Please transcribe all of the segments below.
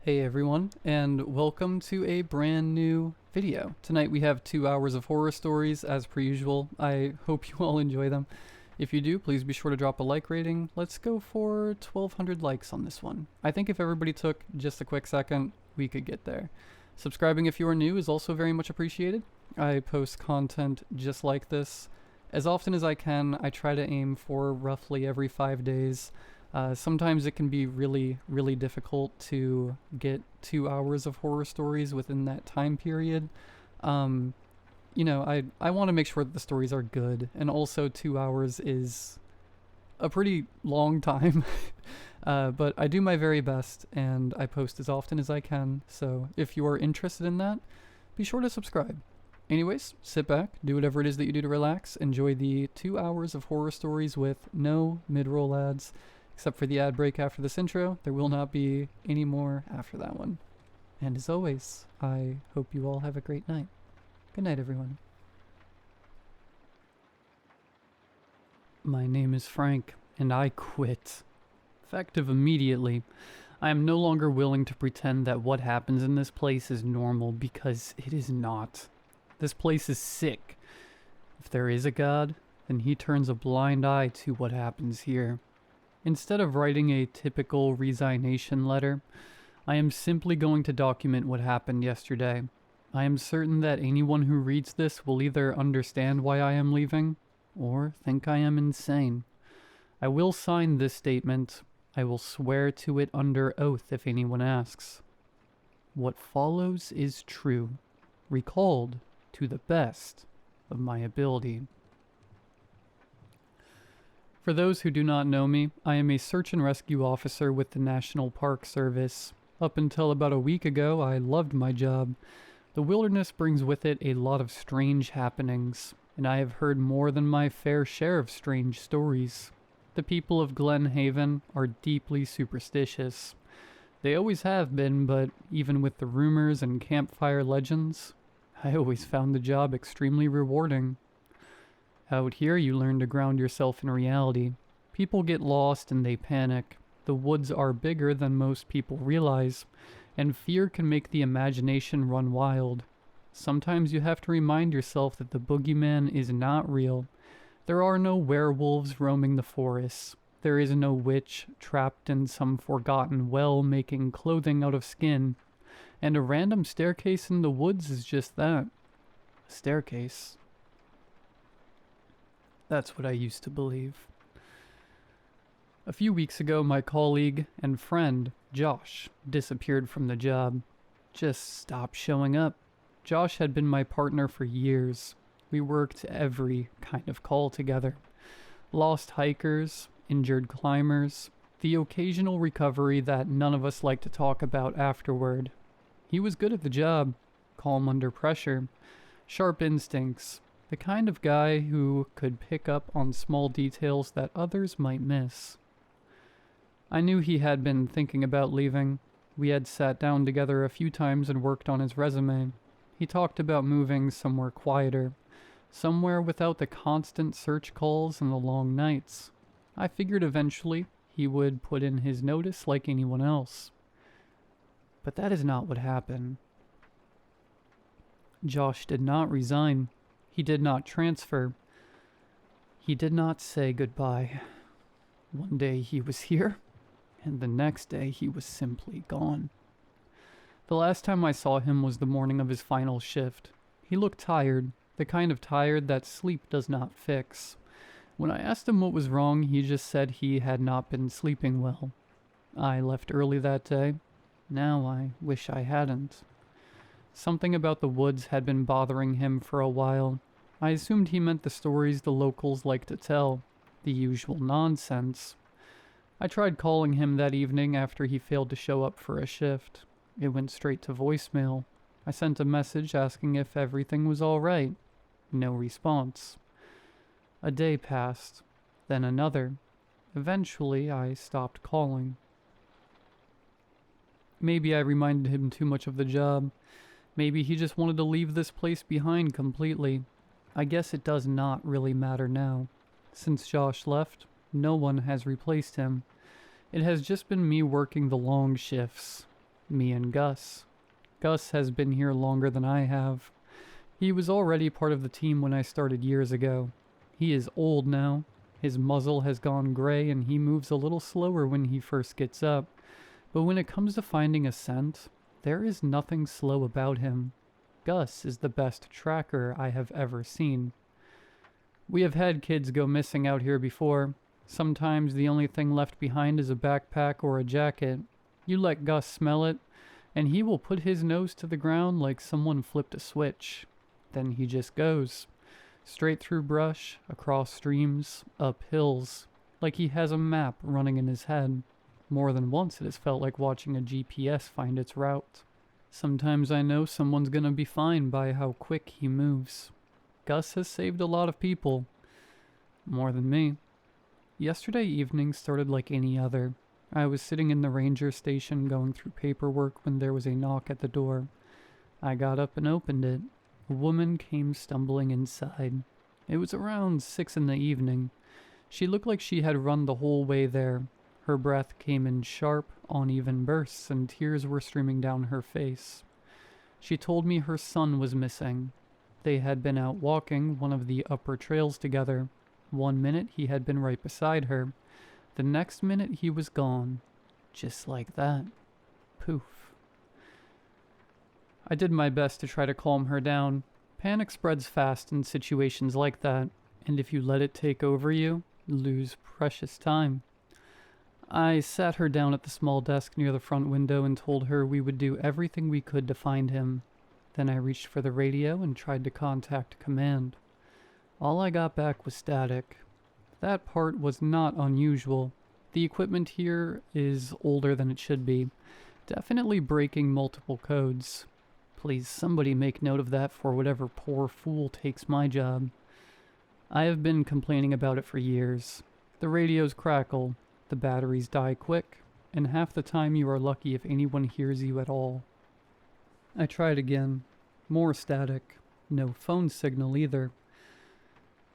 Hey everyone, and welcome to a brand new video. Tonight we have 2 hours of horror stories as per usual. I hope you all enjoy them. If you do, please be sure to drop a like rating. Let's go for 1,200 likes on this one. I think if everybody took just a quick second, we could get there. Subscribing if you are new is also very much appreciated. I post content just like this as often as I can. I try to aim for roughly every 5 days. Sometimes it can be really difficult to get 2 hours of horror stories within that time period. I want to make sure that the stories are good, and also 2 hours is a pretty long time. But I do my very best, and I post as often as I can, so if you are interested in that, be sure to subscribe. Anyways, sit back, do whatever it is that you do to relax, enjoy the 2 hours of horror stories with no mid-roll ads. Except for the ad break after this intro, there will not be any more after that one. And as always, I hope you all have a great night. Good night, everyone. My name is Frank, and I quit. Effective immediately. I am no longer willing to pretend that what happens in this place is normal, because it is not. This place is sick. If there is a God, then he turns a blind eye to what happens here. Instead of writing a typical resignation letter, I am simply going to document what happened yesterday. I am certain that anyone who reads this will either understand why I am leaving, or think I am insane. I will sign this statement. I will swear to it under oath if anyone asks. What follows is true, recalled to the best of my ability. For those who do not know me, I am a search and rescue officer with the National Park Service. Up until about a week ago, I loved my job. The wilderness brings with it a lot of strange happenings, and I have heard more than my fair share of strange stories. The people of Glen Haven are deeply superstitious. They always have been, but even with the rumors and campfire legends, I always found the job extremely rewarding. Out here, you learn to ground yourself in reality. People get lost and they panic. The woods are bigger than most people realize, and fear can make the imagination run wild. Sometimes you have to remind yourself that the boogeyman is not real. There are no werewolves roaming the forests. There is no witch trapped in some forgotten well making clothing out of skin. And a random staircase in the woods is just that. A staircase. That's what I used to believe. A few weeks ago, my colleague and friend, Josh, disappeared from the job. Just stopped showing up. Josh had been my partner for years. We worked every kind of call together. Lost hikers, injured climbers, the occasional recovery that none of us like to talk about afterward. He was good at the job, calm under pressure, sharp instincts, the kind of guy who could pick up on small details that others might miss. I knew he had been thinking about leaving. We had sat down together a few times and worked on his resume. He talked about moving somewhere quieter, somewhere without the constant search calls and the long nights. I figured eventually he would put in his notice like anyone else. But that is not what happened. Josh did not resign. He did not transfer. He did not say goodbye. One day he was here, and the next day he was simply gone. The last time I saw him was the morning of his final shift. He looked tired, the kind of tired that sleep does not fix. When I asked him what was wrong, he just said he had not been sleeping well. I left early that day. Now I wish I hadn't. Something about the woods had been bothering him for a while. I assumed he meant the stories the locals like to tell, the usual nonsense. I tried calling him that evening after he failed to show up for a shift. It went straight to voicemail. I sent a message asking if everything was all right. No response. A day passed, then another. Eventually, I stopped calling. Maybe I reminded him too much of the job. Maybe he just wanted to leave this place behind completely. I guess it does not really matter now. Since Josh left, no one has replaced him. It has just been me working the long shifts. Me and Gus. Gus has been here longer than I have. He was already part of the team when I started years ago. He is old now. His muzzle has gone gray and he moves a little slower when he first gets up. But when it comes to finding a scent, there is nothing slow about him. Gus is the best tracker I have ever seen. We have had kids go missing out here before. Sometimes the only thing left behind is a backpack or a jacket. You let Gus smell it, and he will put his nose to the ground like someone flipped a switch. Then he just goes. Straight through brush, across streams, up hills, like he has a map running in his head. More than once it has felt like watching a GPS find its route. Sometimes I know someone's gonna be fine by how quick he moves. Gus has saved a lot of people. More than me. Yesterday evening started like any other. I was sitting in the ranger station going through paperwork when there was a knock at the door. I got up and opened it. A woman came stumbling inside. It was around 6 in the evening. She looked like she had run the whole way there. Her breath came in sharp, uneven bursts, and tears were streaming down her face. She told me her son was missing. They had been out walking one of the upper trails together. 1 minute he had been right beside her. The next minute he was gone. Just like that. Poof. I did my best to try to calm her down. Panic spreads fast in situations like that, and if you let it take over you lose precious time. I sat her down at the small desk near the front window and told her we would do everything we could to find him. Then I reached for the radio and tried to contact command. All I got back was static. That part was not unusual. The equipment here is older than it should be, definitely breaking multiple codes. Please, somebody make note of that for whatever poor fool takes my job. I have been complaining about it for years. The radios crackle, the batteries die quick, and half the time you are lucky if anyone hears you at all. I tried again. More static. No phone signal either.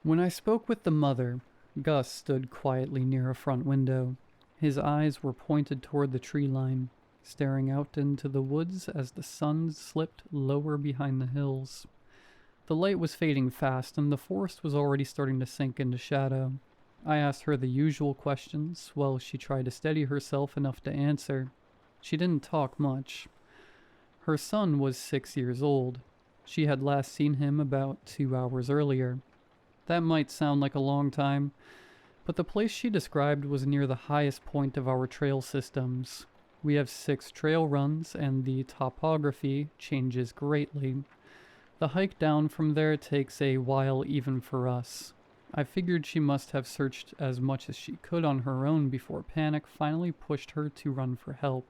When I spoke with the mother, Gus stood quietly near a front window. His eyes were pointed toward the tree line, staring out into the woods as the sun slipped lower behind the hills. The light was fading fast, and the forest was already starting to sink into shadow. I asked her the usual questions, while she tried to steady herself enough to answer. She didn't talk much. Her son was 6 years old. She had last seen him about 2 hours earlier. That might sound like a long time, but the place she described was near the highest point of our trail systems. We have 6 trail runs, and the topography changes greatly. The hike down from there takes a while even for us. I figured she must have searched as much as she could on her own before panic finally pushed her to run for help.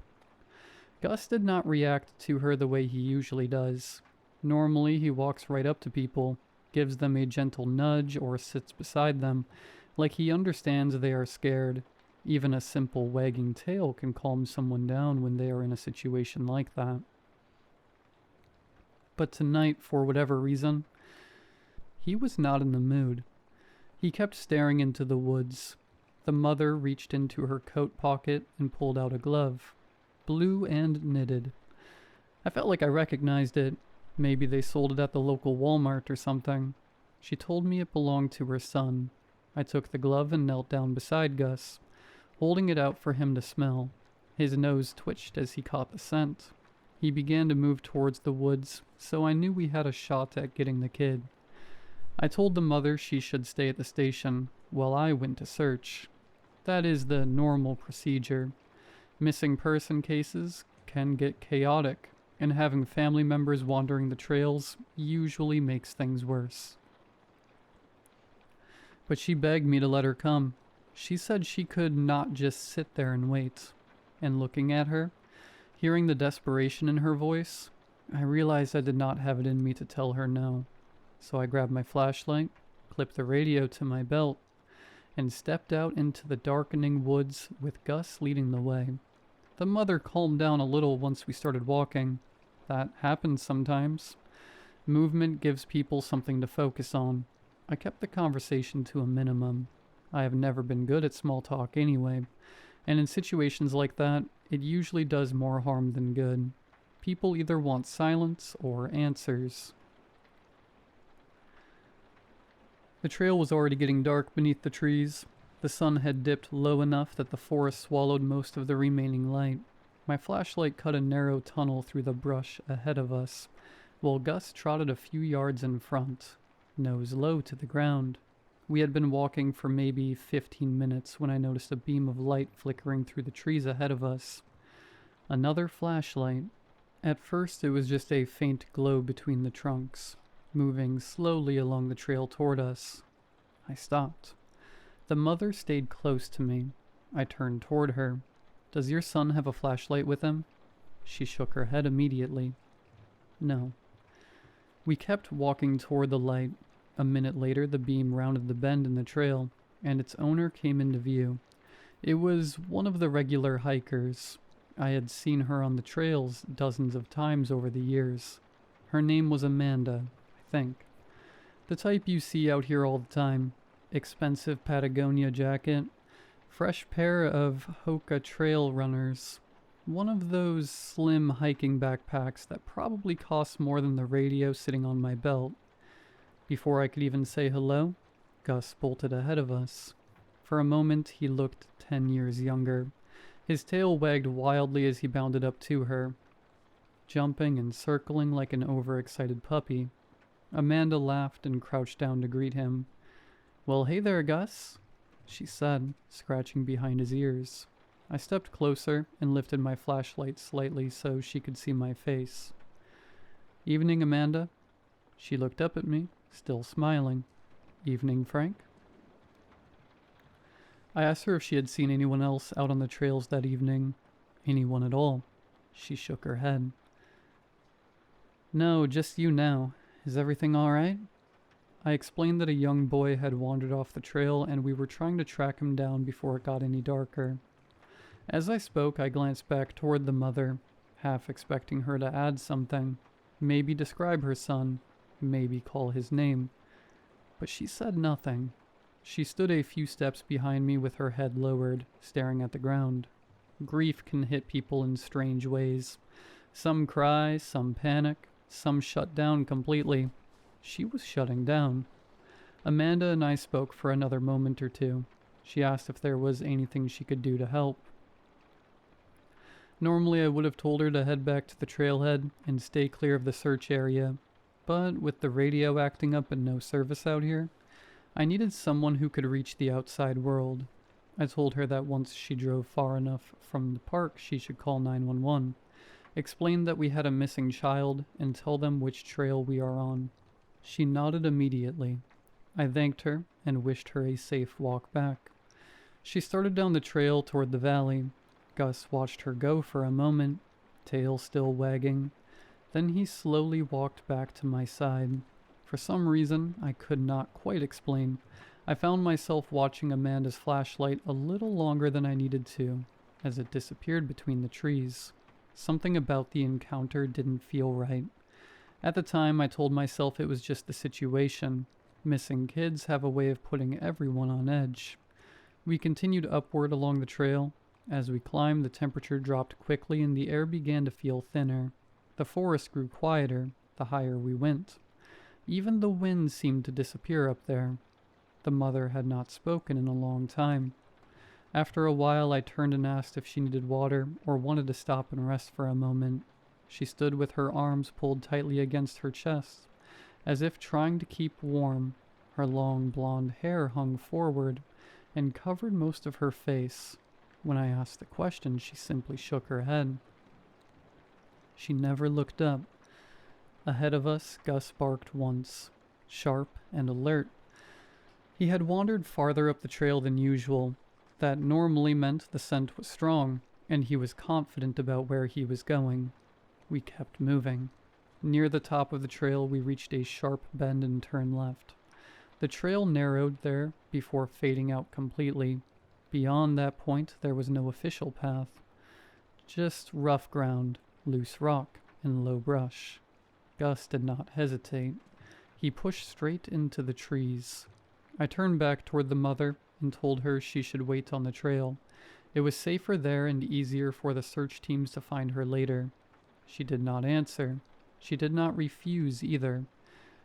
Gus did not react to her the way he usually does. Normally he walks right up to people, gives them a gentle nudge, or sits beside them, like he understands they are scared. Even a simple wagging tail can calm someone down when they are in a situation like that. But tonight, for whatever reason, he was not in the mood. He kept staring into the woods. The mother reached into her coat pocket and pulled out a glove, blue and knitted. I felt like I recognized it. Maybe they sold it at the local Walmart or something. She told me it belonged to her son. I took the glove and knelt down beside Gus, holding it out for him to smell. His nose twitched as he caught the scent. He began to move towards the woods, so I knew we had a shot at getting the kid. I told the mother she should stay at the station while I went to search. That is the normal procedure. Missing person cases can get chaotic, and having family members wandering the trails usually makes things worse. But she begged me to let her come. She said she could not just sit there and wait. And looking at her, hearing the desperation in her voice, I realized I did not have it in me to tell her no. So I grabbed my flashlight, clipped the radio to my belt, and stepped out into the darkening woods with Gus leading the way. The mother calmed down a little once we started walking. That happens sometimes. Movement gives people something to focus on. I kept the conversation to a minimum. I have never been good at small talk anyway, And in situations like that, it usually does more harm than good. People either want silence or answers. The trail was already getting dark beneath the trees. The sun had dipped low enough that the forest swallowed most of the remaining light. My flashlight cut a narrow tunnel through the brush ahead of us, while Gus trotted a few yards in front, nose low to the ground. We had been walking for maybe 15 minutes when I noticed a beam of light flickering through the trees ahead of us. Another flashlight. At first it was just a faint glow between the trunks, moving slowly along the trail toward us. I stopped. The mother stayed close to me. I turned toward her. "Does your son have a flashlight with him?" She shook her head immediately. "No." We kept walking toward the light. A minute later, the beam rounded the bend in the trail, and its owner came into view. It was one of the regular hikers. I had seen her on the trails dozens of times over the years. Her name was Amanda, I think. The type you see out here all the time. Expensive Patagonia jacket, fresh pair of Hoka trail runners, one of those slim hiking backpacks that probably costs more than the radio sitting on my belt. Before I could even say hello, Gus bolted ahead of us. For a moment, he looked 10 years younger. His tail wagged wildly as he bounded up to her, jumping and circling like an overexcited puppy. Amanda laughed and crouched down to greet him. "Well, hey there, Gus," she said, scratching behind his ears. I stepped closer and lifted my flashlight slightly so she could see my face. "Evening, Amanda." She looked up at me, still smiling. "Evening, Frank." I asked her if she had seen anyone else out on the trails that evening. Anyone at all. She shook her head. "No, just you now. Is everything all right?" I explained that a young boy had wandered off the trail and we were trying to track him down before it got any darker. As I spoke, I glanced back toward the mother, half expecting her to add something, maybe describe her son, maybe call his name. But she said nothing. She stood a few steps behind me with her head lowered, staring at the ground. Grief can hit people in strange ways. Some cry, some panic, some shut down completely. She was shutting down. Amanda and I spoke for another moment or two. She asked if there was anything she could do to help. Normally I would have told her to head back to the trailhead and stay clear of the search area, but with the radio acting up and no service out here, I needed someone who could reach the outside world. I told her that once she drove far enough from the park, she should call 911, explain that we had a missing child, and tell them which trail we are on. She nodded immediately. I thanked her and wished her a safe walk back. She started down the trail toward the valley. Gus watched her go for a moment, tail still wagging. Then he slowly walked back to my side. For some reason I could not quite explain, I found myself watching Amanda's flashlight a little longer than I needed to, as it disappeared between the trees. Something about the encounter didn't feel right. At the time, I told myself it was just the situation. Missing kids have a way of putting everyone on edge. We continued upward along the trail. As we climbed, the temperature dropped quickly and the air began to feel thinner. The forest grew quieter the higher we went. Even the wind seemed to disappear up there. The mother had not spoken in a long time. After a while, I turned and asked if she needed water or wanted to stop and rest for a moment. She stood with her arms pulled tightly against her chest, as if trying to keep warm. Her long blonde hair hung forward and covered most of her face. When I asked the question, she simply shook her head. She never looked up. Ahead of us, Gus barked once, sharp and alert. He had wandered farther up the trail than usual. That normally meant the scent was strong, and he was confident about where he was going. We kept moving. Near the top of the trail, we reached a sharp bend and turned left. The trail narrowed there before fading out completely. Beyond that point, there was no official path. Just rough ground, loose rock, and low brush. Gus did not hesitate. He pushed straight into the trees. I turned back toward the mother and told her she should wait on the trail. It was safer there and easier for the search teams to find her later. She did not answer. She did not refuse either.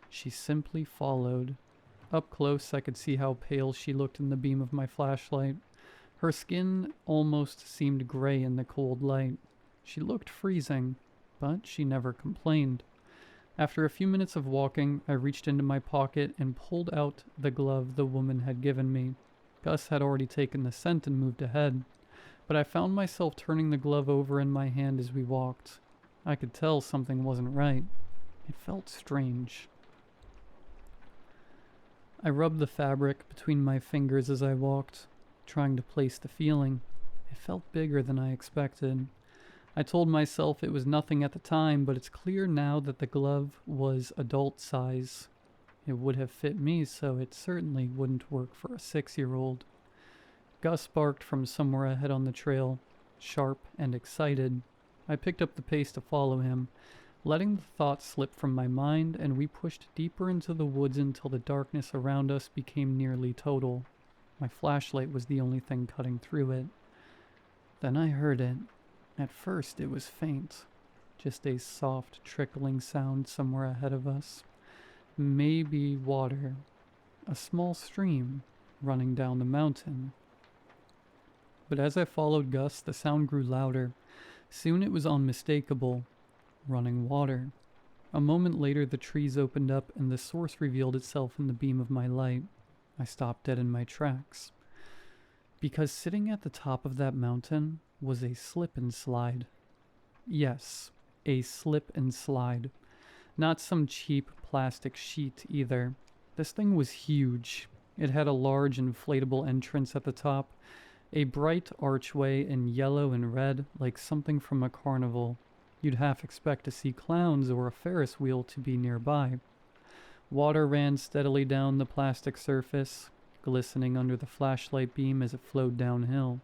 She simply followed. Up close, I could see how pale she looked in the beam of my flashlight. Her skin almost seemed gray in the cold light. She looked freezing, but she never complained. After a few minutes of walking, I reached into my pocket and pulled out the glove the woman had given me. Gus had already taken the scent and moved ahead, but I found myself turning the glove over in my hand as we walked. I could tell something wasn't right. It felt strange. I rubbed the fabric between my fingers as I walked, trying to place the feeling. It felt bigger than I expected. I told myself it was nothing at the time, but it's clear now that the glove was adult size. It would have fit me, so it certainly wouldn't work for a 6-year-old. Gus barked from somewhere ahead on the trail, sharp and excited. I picked up the pace to follow him, letting the thought slip from my mind, and we pushed deeper into the woods until the darkness around us became nearly total. My flashlight was the only thing cutting through it. Then I heard it. At first it was faint, just a soft trickling sound somewhere ahead of us. Maybe water, a small stream running down the mountain. But as I followed Gus, the sound grew louder. Soon it was unmistakable. Running water. A moment later, the trees opened up and the source revealed itself in the beam of my light. I stopped dead in my tracks. Because sitting at the top of that mountain was a slip and slide. Yes, a slip and slide. Not some cheap plastic sheet either. This thing was huge. It had a large inflatable entrance at the top, a bright archway in yellow and red like something from a carnival. You'd half expect to see clowns or a Ferris wheel to be nearby. Water ran steadily down the plastic surface, glistening under the flashlight beam as it flowed downhill.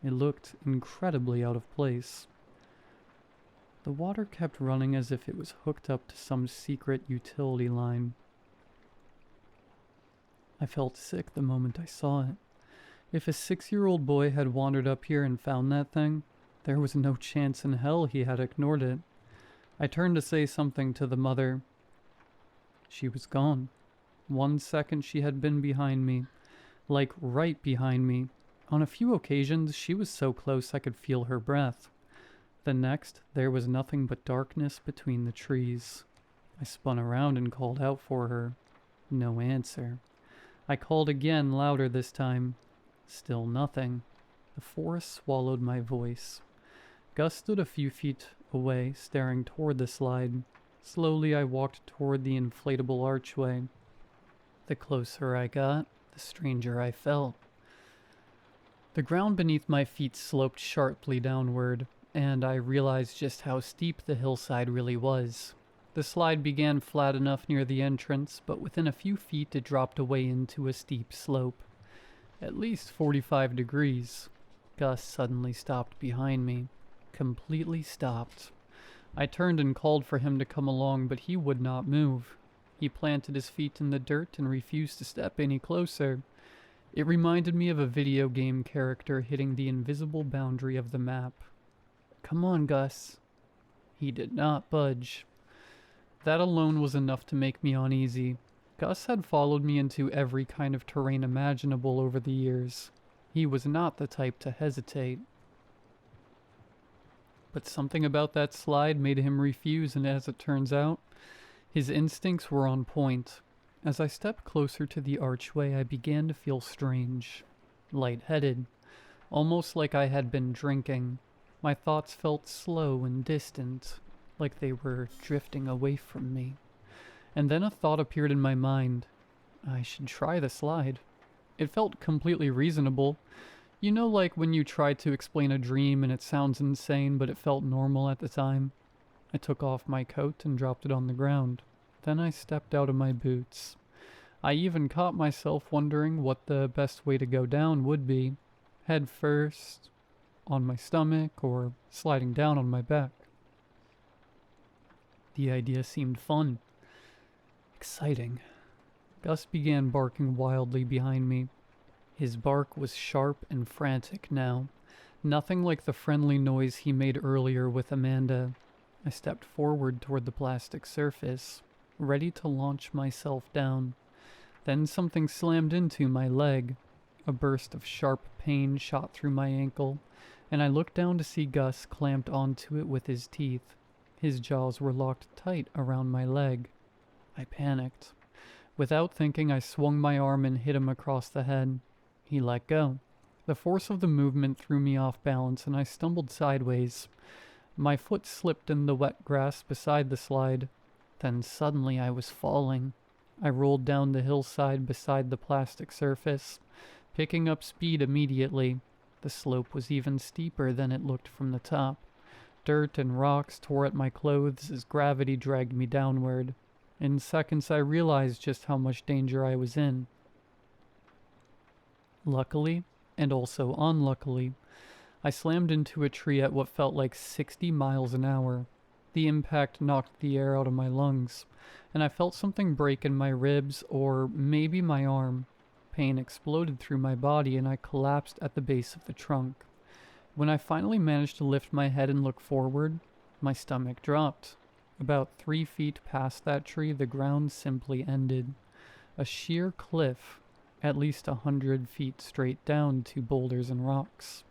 It looked incredibly out of place. The water kept running as if it was hooked up to some secret utility line. I felt sick the moment I saw it. If a 6-year-old boy had wandered up here and found that thing, there was no chance in hell he had ignored it. I turned to say something to the mother. She was gone. 1 second she had been behind me, like right behind me. On a few occasions she was so close I could feel her breath. The next, there was nothing but darkness between the trees. I spun around and called out for her. No answer. I called again, louder this time. Still nothing. The forest swallowed my voice. Gus stood a few feet away, staring toward the slide. Slowly I walked toward the inflatable archway. The closer I got, the stranger I felt. The ground beneath my feet sloped sharply downward, and I realized just how steep the hillside really was. The slide began flat enough near the entrance, but within a few feet it dropped away into a steep slope. At least 45 degrees. Gus suddenly stopped behind me. Completely stopped. I turned and called for him to come along, but he would not move. He planted his feet in the dirt and refused to step any closer. It reminded me of a video game character hitting the invisible boundary of the map. Come on, Gus. He did not budge. That alone was enough to make me uneasy. Gus had followed me into every kind of terrain imaginable over the years. He was not the type to hesitate. But something about that slide made him refuse, and as it turns out, his instincts were on point. As I stepped closer to the archway, I began to feel strange, lightheaded, almost like I had been drinking. My thoughts felt slow and distant, like they were drifting away from me. And then a thought appeared in my mind. I should try the slide. It felt completely reasonable. You know, like when you try to explain a dream and it sounds insane, but it felt normal at the time? I took off my coat and dropped it on the ground. Then I stepped out of my boots. I even caught myself wondering what the best way to go down would be. Head first, on my stomach, or sliding down on my back. The idea seemed fun. Exciting. Gus began barking wildly behind me. His bark was sharp and frantic now. Nothing like the friendly noise he made earlier with Amanda. I stepped forward toward the plastic surface, ready to launch myself down. Then something slammed into my leg. A burst of sharp pain shot through my ankle, and I looked down to see Gus clamped onto it with his teeth. His jaws were locked tight around my leg. I panicked. Without thinking, I swung my arm and hit him across the head. He let go. The force of the movement threw me off balance, and I stumbled sideways. My foot slipped in the wet grass beside the slide. Then suddenly I was falling. I rolled down the hillside beside the plastic surface, picking up speed immediately. The slope was even steeper than it looked from the top. Dirt and rocks tore at my clothes as gravity dragged me downward. In seconds I realized just how much danger I was in. Luckily, and also unluckily, I slammed into a tree at what felt like 60 miles an hour. The impact knocked the air out of my lungs, and I felt something break in my ribs or maybe my arm. Pain exploded through my body and I collapsed at the base of the trunk. When I finally managed to lift my head and look forward, my stomach dropped. About 3 feet past that tree, the ground simply ended. A sheer cliff, at least 100 feet straight down to boulders and rocks.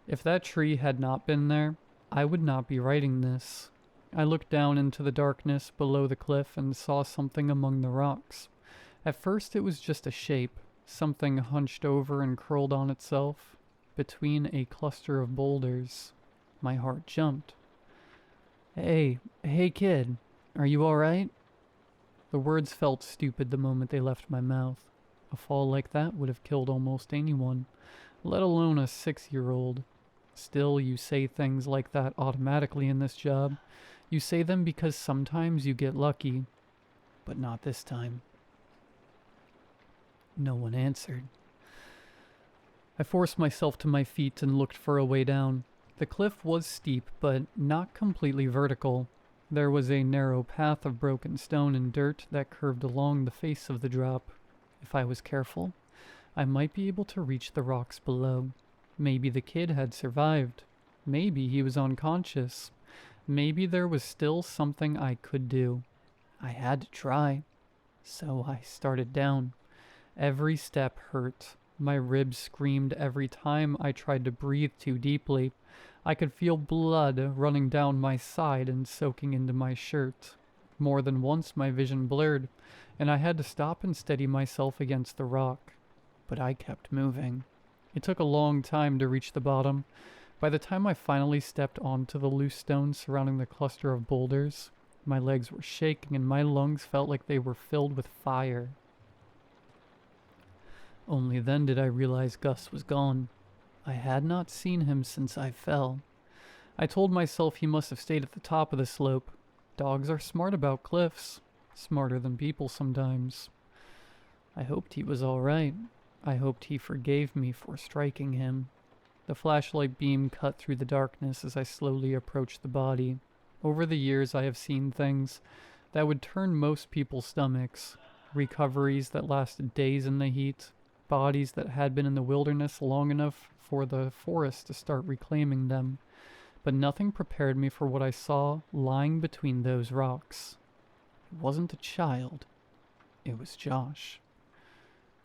If that tree had not been there, I would not be writing this. I looked down into the darkness below the cliff and saw something among the rocks. At first it was just a shape, something hunched over and curled on itself, between a cluster of boulders. My heart jumped. Hey kid, are you alright? The words felt stupid the moment they left my mouth. A fall like that would have killed almost anyone, let alone a 6-year-old. Still, you say things like that automatically in this job. You say them because sometimes you get lucky, but not this time. No one answered. I forced myself to my feet and looked for a way down. The cliff was steep, but not completely vertical. There was a narrow path of broken stone and dirt that curved along the face of the drop. If I was careful, I might be able to reach the rocks below. Maybe the kid had survived. Maybe he was unconscious. Maybe there was still something I could do. I had to try. So I started down. Every step hurt. My ribs screamed every time I tried to breathe too deeply. I could feel blood running down my side and soaking into my shirt. More than once my vision blurred, and I had to stop and steady myself against the rock. But I kept moving. It took a long time to reach the bottom. By the time I finally stepped onto the loose stones surrounding the cluster of boulders, my legs were shaking and my lungs felt like they were filled with fire. Only then did I realize Gus was gone. I had not seen him since I fell. I told myself he must have stayed at the top of the slope. Dogs are smart about cliffs. Smarter than people sometimes. I hoped he was all right. I hoped he forgave me for striking him. The flashlight beam cut through the darkness as I slowly approached the body. Over the years I have seen things that would turn most people's stomachs. Recoveries that lasted days in the heat. Bodies that had been in the wilderness long enough for the forest to start reclaiming them. But nothing prepared me for what I saw lying between those rocks. It wasn't a child. It was Josh.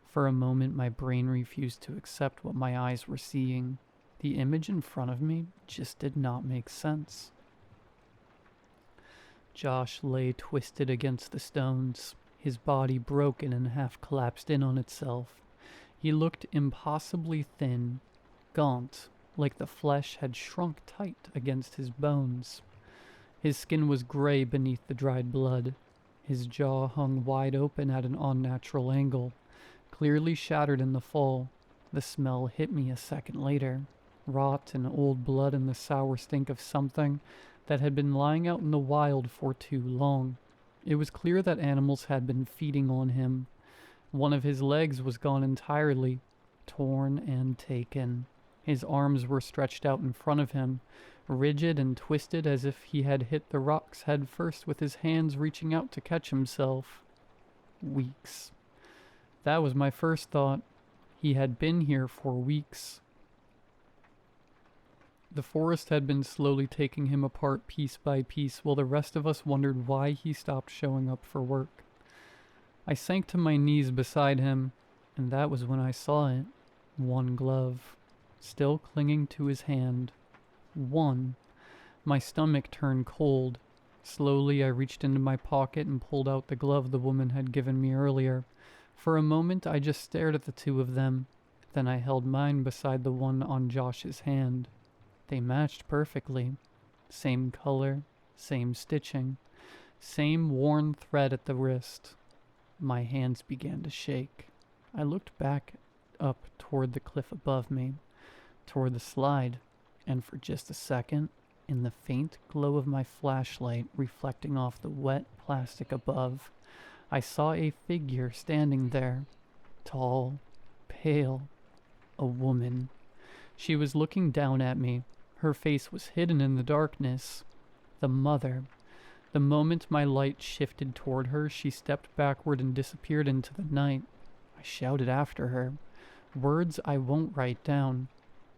For a moment, my brain refused to accept what my eyes were seeing. The image in front of me just did not make sense. Josh lay twisted against the stones, his body broken and half collapsed in on itself. He looked impossibly thin, gaunt, like the flesh had shrunk tight against his bones. His skin was gray beneath the dried blood. His jaw hung wide open at an unnatural angle, clearly shattered in the fall. The smell hit me a second later. Rot and old blood and the sour stink of something that had been lying out in the wild for too long. It was clear that animals had been feeding on him. One of his legs was gone entirely, torn and taken. His arms were stretched out in front of him, rigid and twisted as if he had hit the rocks head first with his hands reaching out to catch himself. Weeks. That was my first thought. He had been here for weeks. The forest had been slowly taking him apart piece by piece while the rest of us wondered why he stopped showing up for work. I sank to my knees beside him, and that was when I saw it. One glove, still clinging to his hand. One. My stomach turned cold. Slowly I reached into my pocket and pulled out the glove the woman had given me earlier. For a moment I just stared at the two of them. Then I held mine beside the one on Josh's hand. They matched perfectly. Same color, same stitching, same worn thread at the wrist. My hands began to shake. I looked back up toward the cliff above me, toward the slide, and for just a second, in the faint glow of my flashlight reflecting off the wet plastic above, I saw a figure standing there, tall, pale, a woman. She was looking down at me. Her face was hidden in the darkness. The mother. The moment my light shifted toward her, she stepped backward and disappeared into the night. I shouted after her, words I won't write down.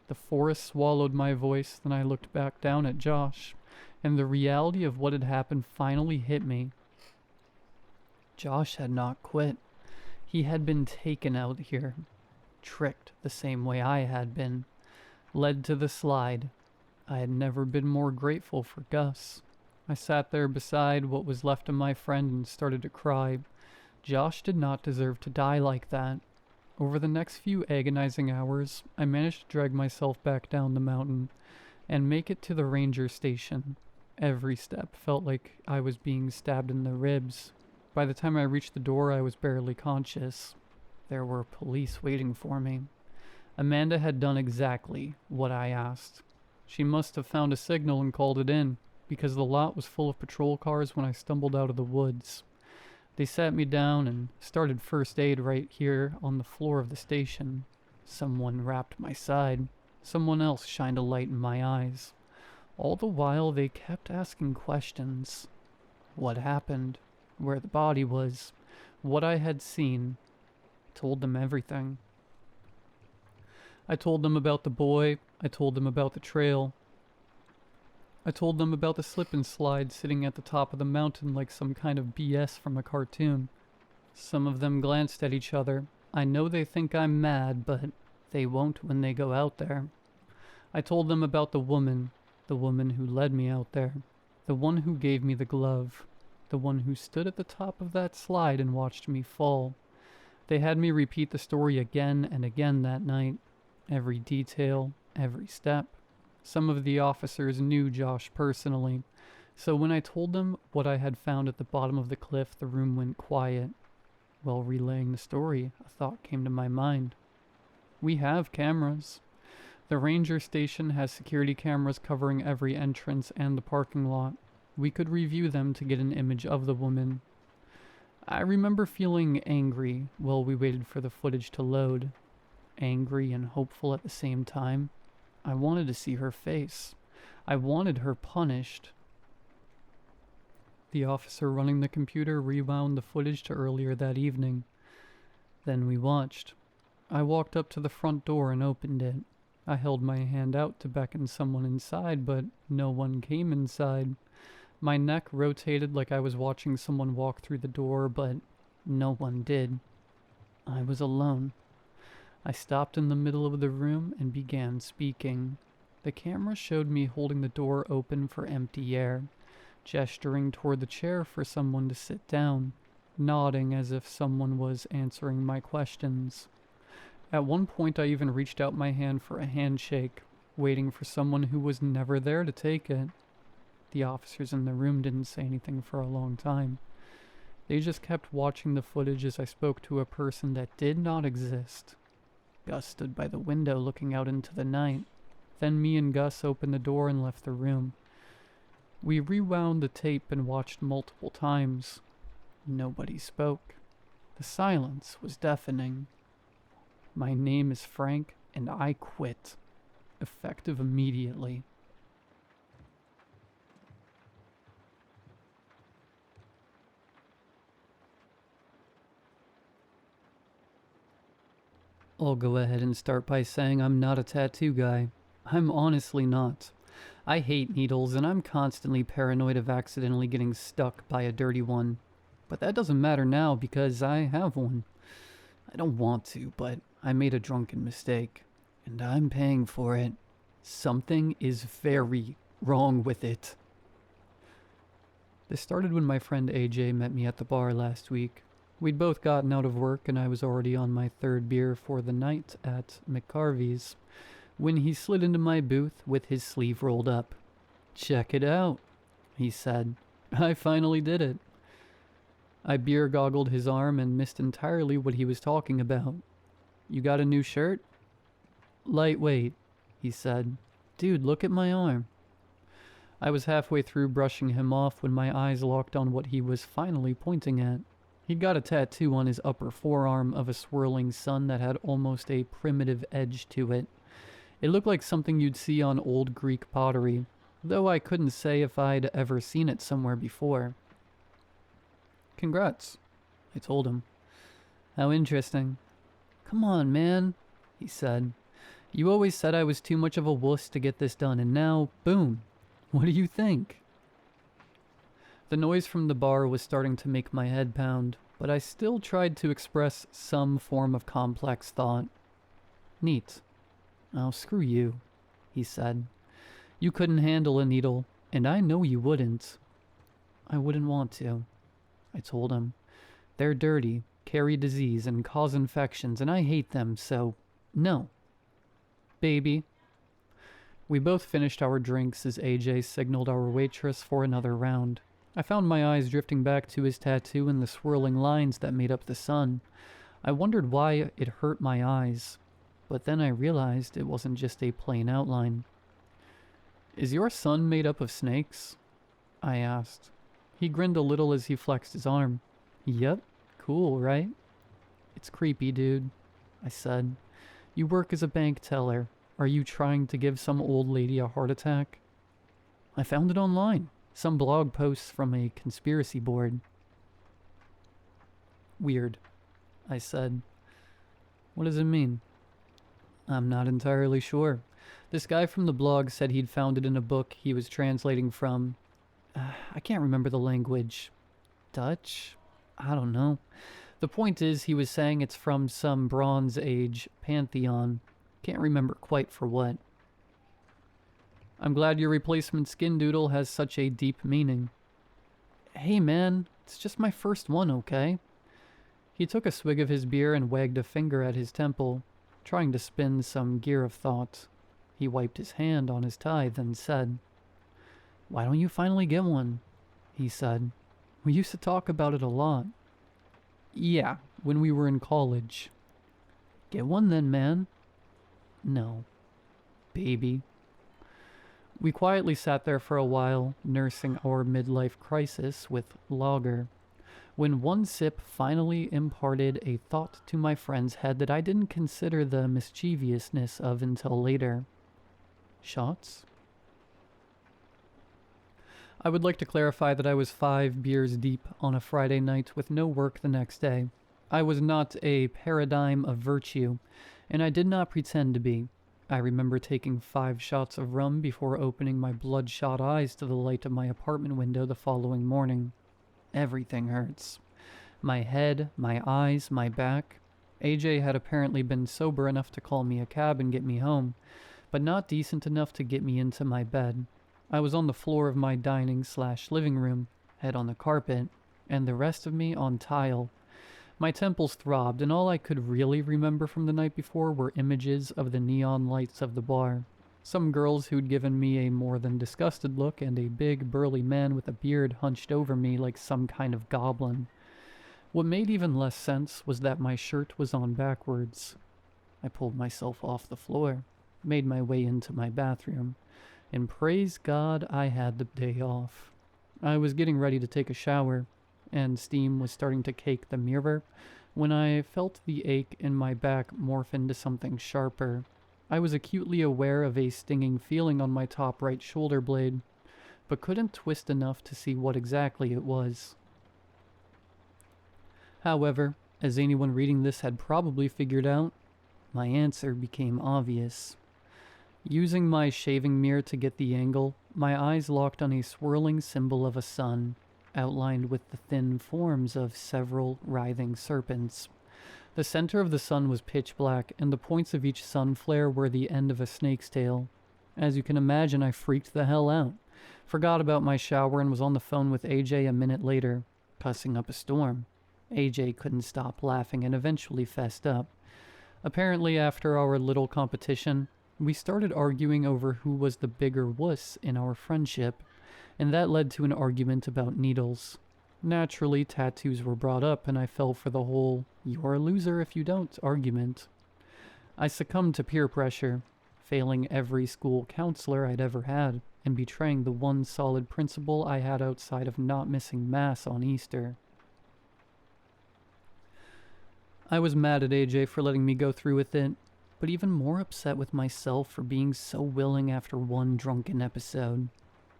The forest swallowed my voice, then I looked back down at Josh, and the reality of what had happened finally hit me. Josh had not quit. He had been taken out here, tricked the same way I had been, led to the slide. I had never been more grateful for Gus. I sat there beside what was left of my friend and started to cry. Josh did not deserve to die like that. Over the next few agonizing hours, I managed to drag myself back down the mountain and make it to the ranger station. Every step felt like I was being stabbed in the ribs. By the time I reached the door, I was barely conscious. There were police waiting for me. Amanda had done exactly what I asked. She must have found a signal and called it in, because the lot was full of patrol cars when I stumbled out of the woods. They sat me down and started first aid right here on the floor of the station. Someone wrapped my side. Someone else shined a light in my eyes. All the while they kept asking questions. What happened? Where the body was? What I had seen? I told them everything. I told them about the boy. I told them about the trail. I told them about the slip and slide sitting at the top of the mountain like some kind of BS from a cartoon. Some of them glanced at each other. I know they think I'm mad, but they won't when they go out there. I told them about the woman who led me out there, the one who gave me the glove, the one who stood at the top of that slide and watched me fall. They had me repeat the story again and again that night, every detail, every step. Some of the officers knew Josh personally, so when I told them what I had found at the bottom of the cliff, the room went quiet. While relaying the story, a thought came to my mind. We have cameras. The ranger station has security cameras covering every entrance and the parking lot. We could review them to get an image of the woman. I remember feeling angry while we waited for the footage to load. Angry and hopeful at the same time. I wanted to see her face. I wanted her punished. The officer running the computer rewound the footage to earlier that evening. Then we watched. I walked up to the front door and opened it. I held my hand out to beckon someone inside, but no one came inside. My neck rotated like I was watching someone walk through the door, but no one did. I was alone. I stopped in the middle of the room and began speaking. The camera showed me holding the door open for empty air, gesturing toward the chair for someone to sit down, nodding as if someone was answering my questions. At one point I even reached out my hand for a handshake, waiting for someone who was never there to take it. The officers in the room didn't say anything for a long time. They just kept watching the footage as I spoke to a person that did not exist. Gus stood by the window looking out into the night. Then me and Gus opened the door and left the room. We rewound the tape and watched multiple times. Nobody spoke. The silence was deafening. My name is Frank, and I quit. Effective immediately. I'll go ahead and start by saying I'm not a tattoo guy. I'm honestly not. I hate needles, and I'm constantly paranoid of accidentally getting stuck by a dirty one. But that doesn't matter now because I have one. I don't want to, but I made a drunken mistake, and I'm paying for it. Something is very wrong with it. This started when my friend AJ met me at the bar last week. We'd both gotten out of work, and I was already on my third beer for the night at McCarvey's when he slid into my booth with his sleeve rolled up. "Check it out," he said. I finally did it. I beer goggled his arm and missed entirely what he was talking about. "You got a new shirt?" "Lightweight," he said. "Dude, look at my arm." I was halfway through brushing him off when my eyes locked on what he was finally pointing at. He'd got a tattoo on his upper forearm of a swirling sun that had almost a primitive edge to it. It looked like something you'd see on old Greek pottery, though I couldn't say if I'd ever seen it somewhere before. "Congrats," I told him. "How interesting." "Come on, man," he said. "You always said I was too much of a wuss to get this done, and now, boom. What do you think?" The noise from the bar was starting to make my head pound, but I still tried to express some form of complex thought. "Neat." "Oh, screw you," he said. "You couldn't handle a needle, and I know you wouldn't." "I wouldn't want to," I told him. "They're dirty, carry disease, and cause infections, and I hate them, so no." "Baby." We both finished our drinks as AJ signaled our waitress for another round. I found my eyes drifting back to his tattoo and the swirling lines that made up the sun. I wondered why it hurt my eyes, but then I realized it wasn't just a plain outline. "Is your sun made up of snakes?" I asked. He grinned a little as he flexed his arm. "Yep, cool, right?" "It's creepy, dude," I said. "You work as a bank teller. Are you trying to give some old lady a heart attack?" "I found it online. Some blog posts from a conspiracy board." "Weird," I said. "What does it mean?" "I'm not entirely sure. This guy from the blog said he'd found it in a book he was translating from... I can't remember the language. Dutch? I don't know. The point is, he was saying it's from some Bronze Age pantheon. Can't remember quite for what." "I'm glad your replacement skin doodle has such a deep meaning." "Hey man, it's just my first one, okay?" He took a swig of his beer and wagged a finger at his temple, trying to spin some gear of thought. He wiped his hand on his tie, then said, "Why don't you finally get one?" he said. "We used to talk about it a lot." "Yeah, when we were in college." "Get one then, man." "No." "Baby." We quietly sat there for a while, nursing our midlife crisis with lager, when one sip finally imparted a thought to my friend's head that I didn't consider the mischievousness of until later. "Shots?" I would like to clarify that I was 5 beers deep on a Friday night with no work the next day. I was not a paradigm of virtue, and I did not pretend to be. I remember taking 5 shots of rum before opening my bloodshot eyes to the light of my apartment window the following morning. Everything hurts. My head, my eyes, my back. AJ had apparently been sober enough to call me a cab and get me home, but not decent enough to get me into my bed. I was on the floor of my dining/living room, head on the carpet, and the rest of me on tile. My temples throbbed, and all I could really remember from the night before were images of the neon lights of the bar. Some girls who'd given me a more than disgusted look, and a big, burly man with a beard hunched over me like some kind of goblin. What made even less sense was that my shirt was on backwards. I pulled myself off the floor, made my way into my bathroom, and praise God I had the day off. I was getting ready to take a shower, and steam was starting to cake the mirror, when I felt the ache in my back morph into something sharper. I was acutely aware of a stinging feeling on my top right shoulder blade, but couldn't twist enough to see what exactly it was. However, as anyone reading this had probably figured out, my answer became obvious. Using my shaving mirror to get the angle, my eyes locked on a swirling symbol of a sun, outlined with the thin forms of several writhing serpents. The center of the sun was pitch black, and the points of each sun flare were the end of a snake's tail. As you can imagine, I freaked the hell out. Forgot about my shower and was on the phone with AJ a minute later, cussing up a storm. AJ couldn't stop laughing and eventually fessed up. Apparently, after our little competition, we started arguing over who was the bigger wuss in our friendship, and that led to an argument about needles. Naturally, tattoos were brought up, and I fell for the whole "you're a loser if you don't" argument. I succumbed to peer pressure, failing every school counselor I'd ever had, and betraying the one solid principle I had outside of not missing Mass on Easter. I was mad at AJ for letting me go through with it, but even more upset with myself for being so willing after one drunken episode.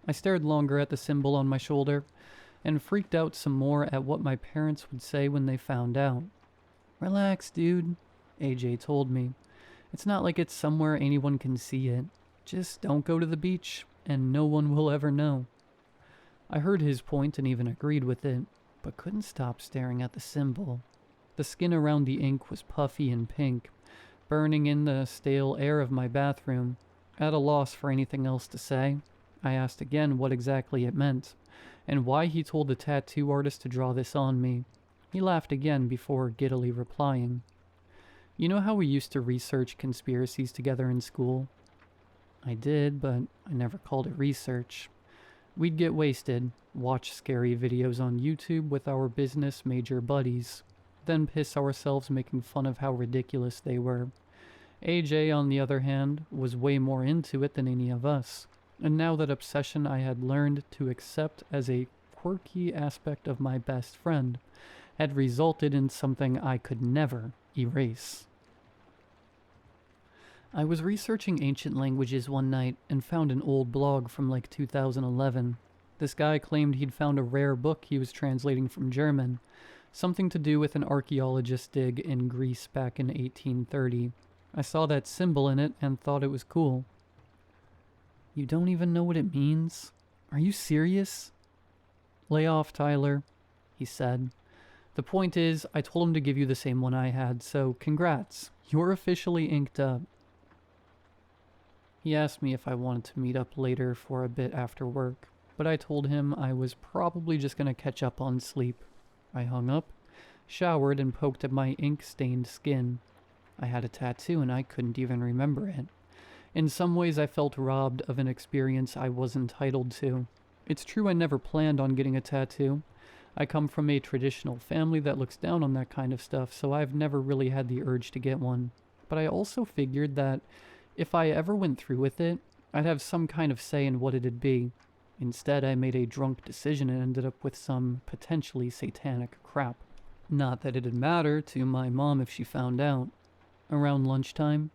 I stared longer at the symbol on my shoulder, and freaked out some more at what my parents would say when they found out. "Relax, dude," AJ told me. "It's not like it's somewhere anyone can see it. Just don't go to the beach, and no one will ever know." I heard his point and even agreed with it, but couldn't stop staring at the symbol. The skin around the ink was puffy and pink, burning in the stale air of my bathroom. At a loss for anything else to say, I asked again what exactly it meant, and why he told the tattoo artist to draw this on me. He laughed again before giddily replying, "You know how we used to research conspiracies together in school?" I did, but I never called it research. We'd get wasted, watch scary videos on YouTube with our business major buddies, then piss ourselves making fun of how ridiculous they were. AJ, on the other hand, was way more into it than any of us, and now that obsession I had learned to accept as a quirky aspect of my best friend had resulted in something I could never erase. I was researching ancient languages one night and found an old blog from like 2011. This guy claimed he'd found a rare book he was translating from German, something to do with an archaeologist's dig in Greece back in 1830. I saw that symbol in it and thought it was cool. "You don't even know what it means? Are you serious?" "Lay off, Tyler," he said. "The point is, I told him to give you the same one I had, so congrats. You're officially inked up." He asked me if I wanted to meet up later for a bit after work, but I told him I was probably just going to catch up on sleep. I hung up, showered, and poked at my ink-stained skin. I had a tattoo and I couldn't even remember it. In some ways I felt robbed of an experience I was entitled to. It's true I never planned on getting a tattoo. I come from a traditional family that looks down on that kind of stuff, so I've never really had the urge to get one. But I also figured that if I ever went through with it, I'd have some kind of say in what it'd be. Instead, I made a drunk decision and ended up with some potentially satanic crap. Not that it'd matter to my mom if she found out. Around lunchtime,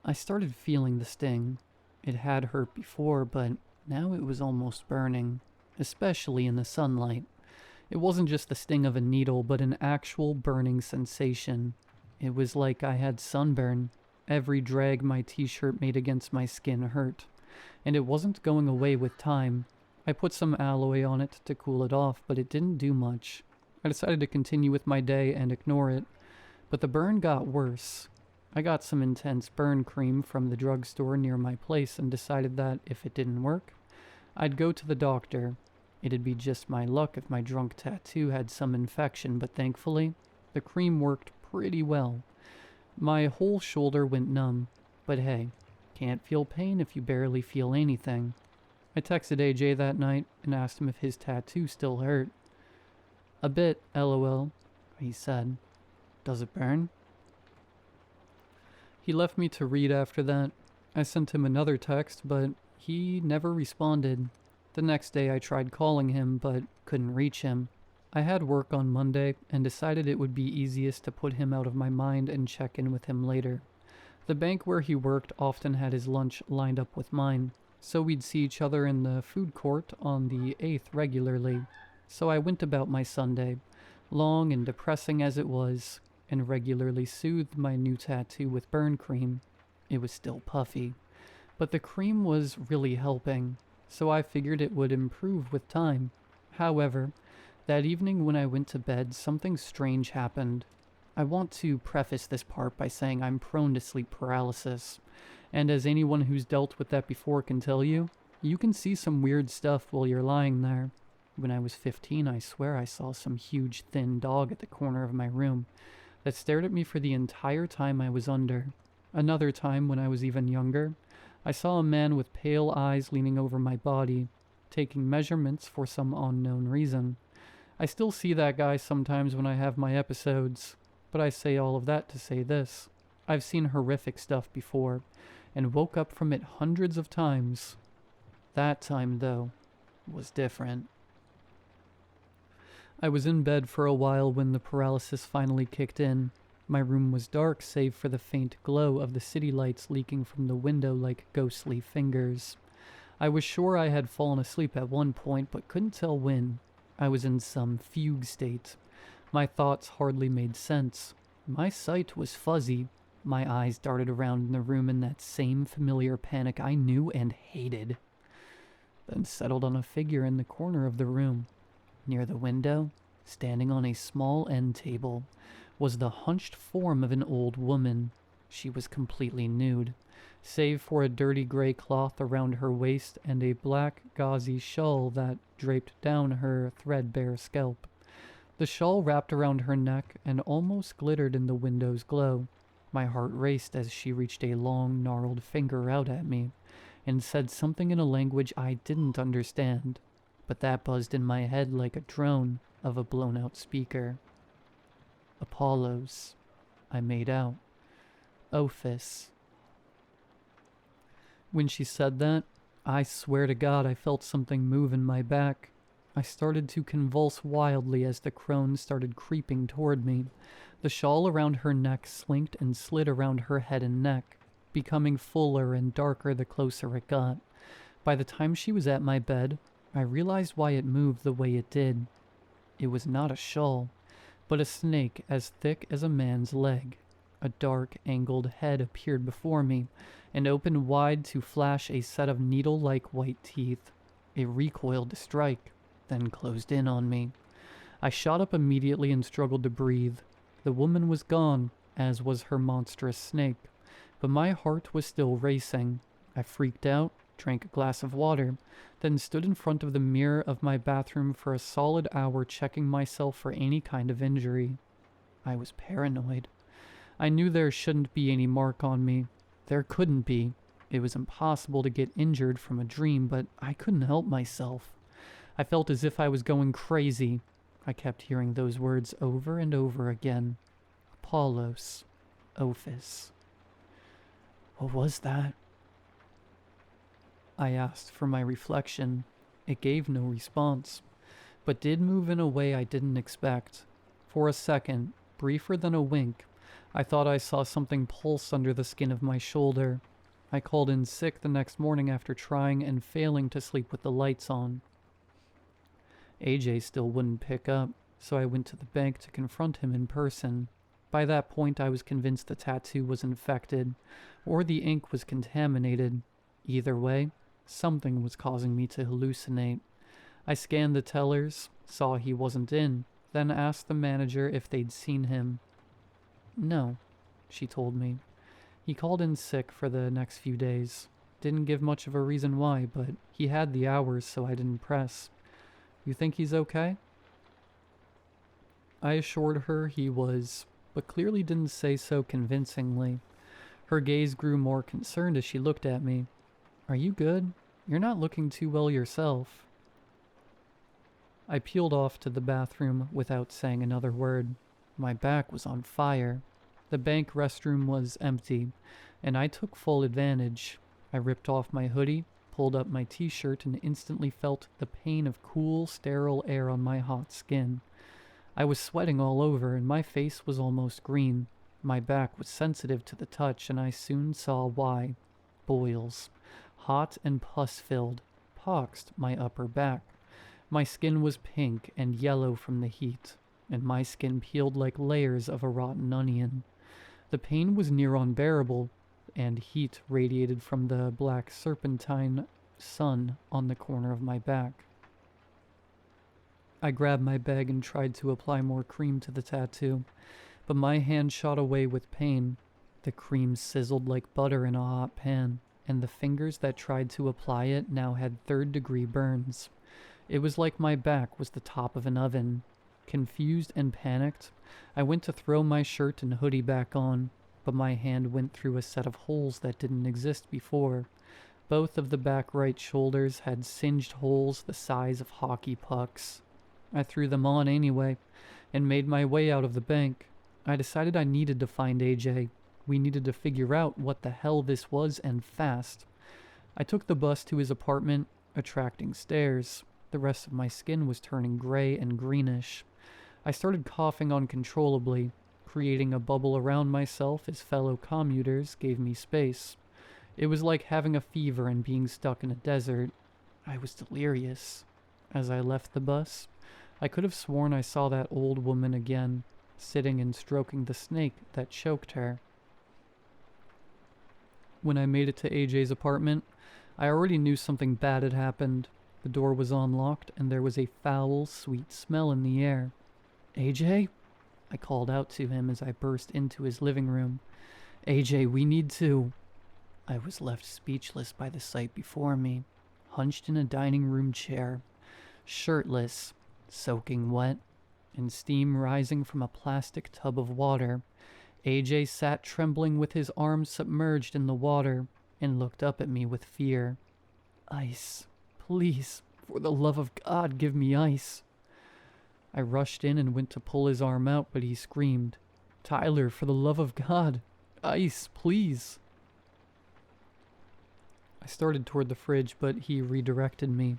I started feeling the sting. It had hurt before, but now it was almost burning, especially in the sunlight. It wasn't just the sting of a needle, but an actual burning sensation. It was like I had sunburn. Every drag my t-shirt made against my skin hurt, and it wasn't going away with time. I put some aloe on it to cool it off, but it didn't do much. I decided to continue with my day and ignore it, but the burn got worse. I got some intense burn cream from the drugstore near my place and decided that if it didn't work, I'd go to the doctor. It'd be just my luck if my drunk tattoo had some infection, but thankfully, the cream worked pretty well. My whole shoulder went numb, but hey, can't feel pain if you barely feel anything. I texted AJ that night and asked him if his tattoo still hurt. "A bit, LOL, he said. "Does it burn?" He left me to read after that. I sent him another text, but he never responded. The next day I tried calling him, but couldn't reach him. I had work on Monday and decided it would be easiest to put him out of my mind and check in with him later. The bank where he worked often had his lunch lined up with mine, so we'd see each other in the food court on the 8th regularly. So I went about my Sunday, long and depressing as it was, and regularly soothed my new tattoo with burn cream. It was still puffy, but the cream was really helping, so I figured it would improve with time. However, that evening when I went to bed, something strange happened. I want to preface this part by saying I'm prone to sleep paralysis, and as anyone who's dealt with that before can tell you, you can see some weird stuff while you're lying there. When I was 15, I swear I saw some huge, thin dog at the corner of my room that stared at me for the entire time I was under. Another time, when I was even younger, I saw a man with pale eyes leaning over my body, taking measurements for some unknown reason. I still see that guy sometimes when I have my episodes, but I say all of that to say this. I've seen horrific stuff before, and woke up from it hundreds of times. That time, though, was different. I was in bed for a while when the paralysis finally kicked in. My room was dark save for the faint glow of the city lights leaking from the window like ghostly fingers. I was sure I had fallen asleep at one point, but couldn't tell when. I was in some fugue state. My thoughts hardly made sense. My sight was fuzzy. My eyes darted around in the room in that same familiar panic I knew and hated, then settled on a figure in the corner of the room. Near the window, standing on a small end table, was the hunched form of an old woman. She was completely nude, save for a dirty gray cloth around her waist and a black gauzy shawl that draped down her threadbare scalp. The shawl wrapped around her neck and almost glittered in the window's glow. My heart raced as she reached a long, gnarled finger out at me and said something in a language I didn't understand, but that buzzed in my head like a drone of a blown-out speaker. Apollos, I made out. Ophis. When she said that, I swear to God I felt something move in my back. I started to convulse wildly as the crone started creeping toward me. The shawl around her neck slinked and slid around her head and neck, becoming fuller and darker the closer it got. By the time she was at my bed, I realized why it moved the way it did. It was not a shawl, but a snake as thick as a man's leg. A dark, angled head appeared before me, and opened wide to flash a set of needle-like white teeth. It recoiled to strike, then closed in on me. I shot up immediately and struggled to breathe. The woman was gone, as was her monstrous snake, but my heart was still racing. I freaked out, drank a glass of water, then stood in front of the mirror of my bathroom for a solid hour checking myself for any kind of injury. I was paranoid. I knew there shouldn't be any mark on me. There couldn't be. It was impossible to get injured from a dream, but I couldn't help myself. I felt as if I was going crazy. I kept hearing those words over and over again. Apollos. Ophis. What was that? I asked for my reflection. It gave no response, but did move in a way I didn't expect. For a second, briefer than a wink, I thought I saw something pulse under the skin of my shoulder. I called in sick the next morning after trying and failing to sleep with the lights on. AJ still wouldn't pick up, so I went to the bank to confront him in person. By that point, I was convinced the tattoo was infected, or the ink was contaminated. Either way, something was causing me to hallucinate. I scanned the tellers, saw he wasn't in, then asked the manager if they'd seen him. No, she told me. He called in sick for the next few days. Didn't give much of a reason why, but he had the hours, so I didn't press. You think he's okay? I assured her he was, but clearly didn't say so convincingly. Her gaze grew more concerned as she looked at me. Are you good? You're not looking too well yourself. I peeled off to the bathroom without saying another word. My back was on fire. The bank restroom was empty, and I took full advantage. I ripped off my hoodie, pulled up my t-shirt, and instantly felt the pain of cool, sterile air on my hot skin. I was sweating all over, and my face was almost green. My back was sensitive to the touch, and I soon saw why. Boils. Hot and pus-filled. Poxed my upper back. My skin was pink and yellow from the heat, and my skin peeled like layers of a rotten onion. The pain was near unbearable, and heat radiated from the black serpentine sun on the corner of my back. I grabbed my bag and tried to apply more cream to the tattoo, but my hand shot away with pain. The cream sizzled like butter in a hot pan, and the fingers that tried to apply it now had third-degree burns. It was like my back was the top of an oven. Confused and panicked, I went to throw my shirt and hoodie back on, but my hand went through a set of holes that didn't exist before. Both of the back right shoulders had singed holes the size of hockey pucks. I threw them on anyway, and made my way out of the bank. I decided I needed to find AJ. We needed to figure out what the hell this was, and fast. I took the bus to his apartment, attracting stares. The rest of my skin was turning gray and greenish. I started coughing uncontrollably, creating a bubble around myself as fellow commuters gave me space. It was like having a fever and being stuck in a desert. I was delirious. As I left the bus, I could have sworn I saw that old woman again, sitting and stroking the snake that choked her. When I made it to AJ's apartment, I already knew something bad had happened. The door was unlocked, and there was a foul, sweet smell in the air. AJ? I called out to him as I burst into his living room. AJ, we need to... I was left speechless by the sight before me, hunched in a dining room chair, shirtless, soaking wet, and steam rising from a plastic tub of water. AJ sat trembling with his arms submerged in the water and looked up at me with fear. Ice. Please, for the love of God, give me ice. I rushed in and went to pull his arm out, but he screamed, Tyler, for the love of God, ice, please. I started toward the fridge, but he redirected me.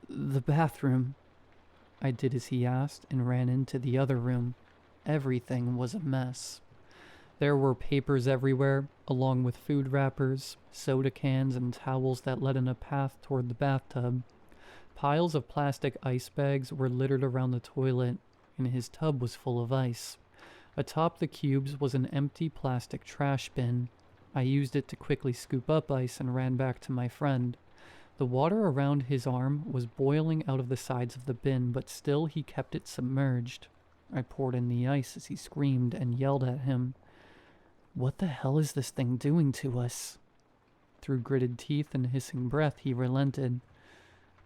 The bathroom. I did as he asked and ran into the other room. Everything was a mess. There were papers everywhere, along with food wrappers, soda cans, and towels that led in a path toward the bathtub. Piles of plastic ice bags were littered around the toilet, and his tub was full of ice. Atop the cubes was an empty plastic trash bin. I used it to quickly scoop up ice and ran back to my friend. The water around his arm was boiling out of the sides of the bin, but still he kept it submerged. I poured in the ice as he screamed and yelled at him. What the hell is this thing doing to us? Through gritted teeth and hissing breath, he relented.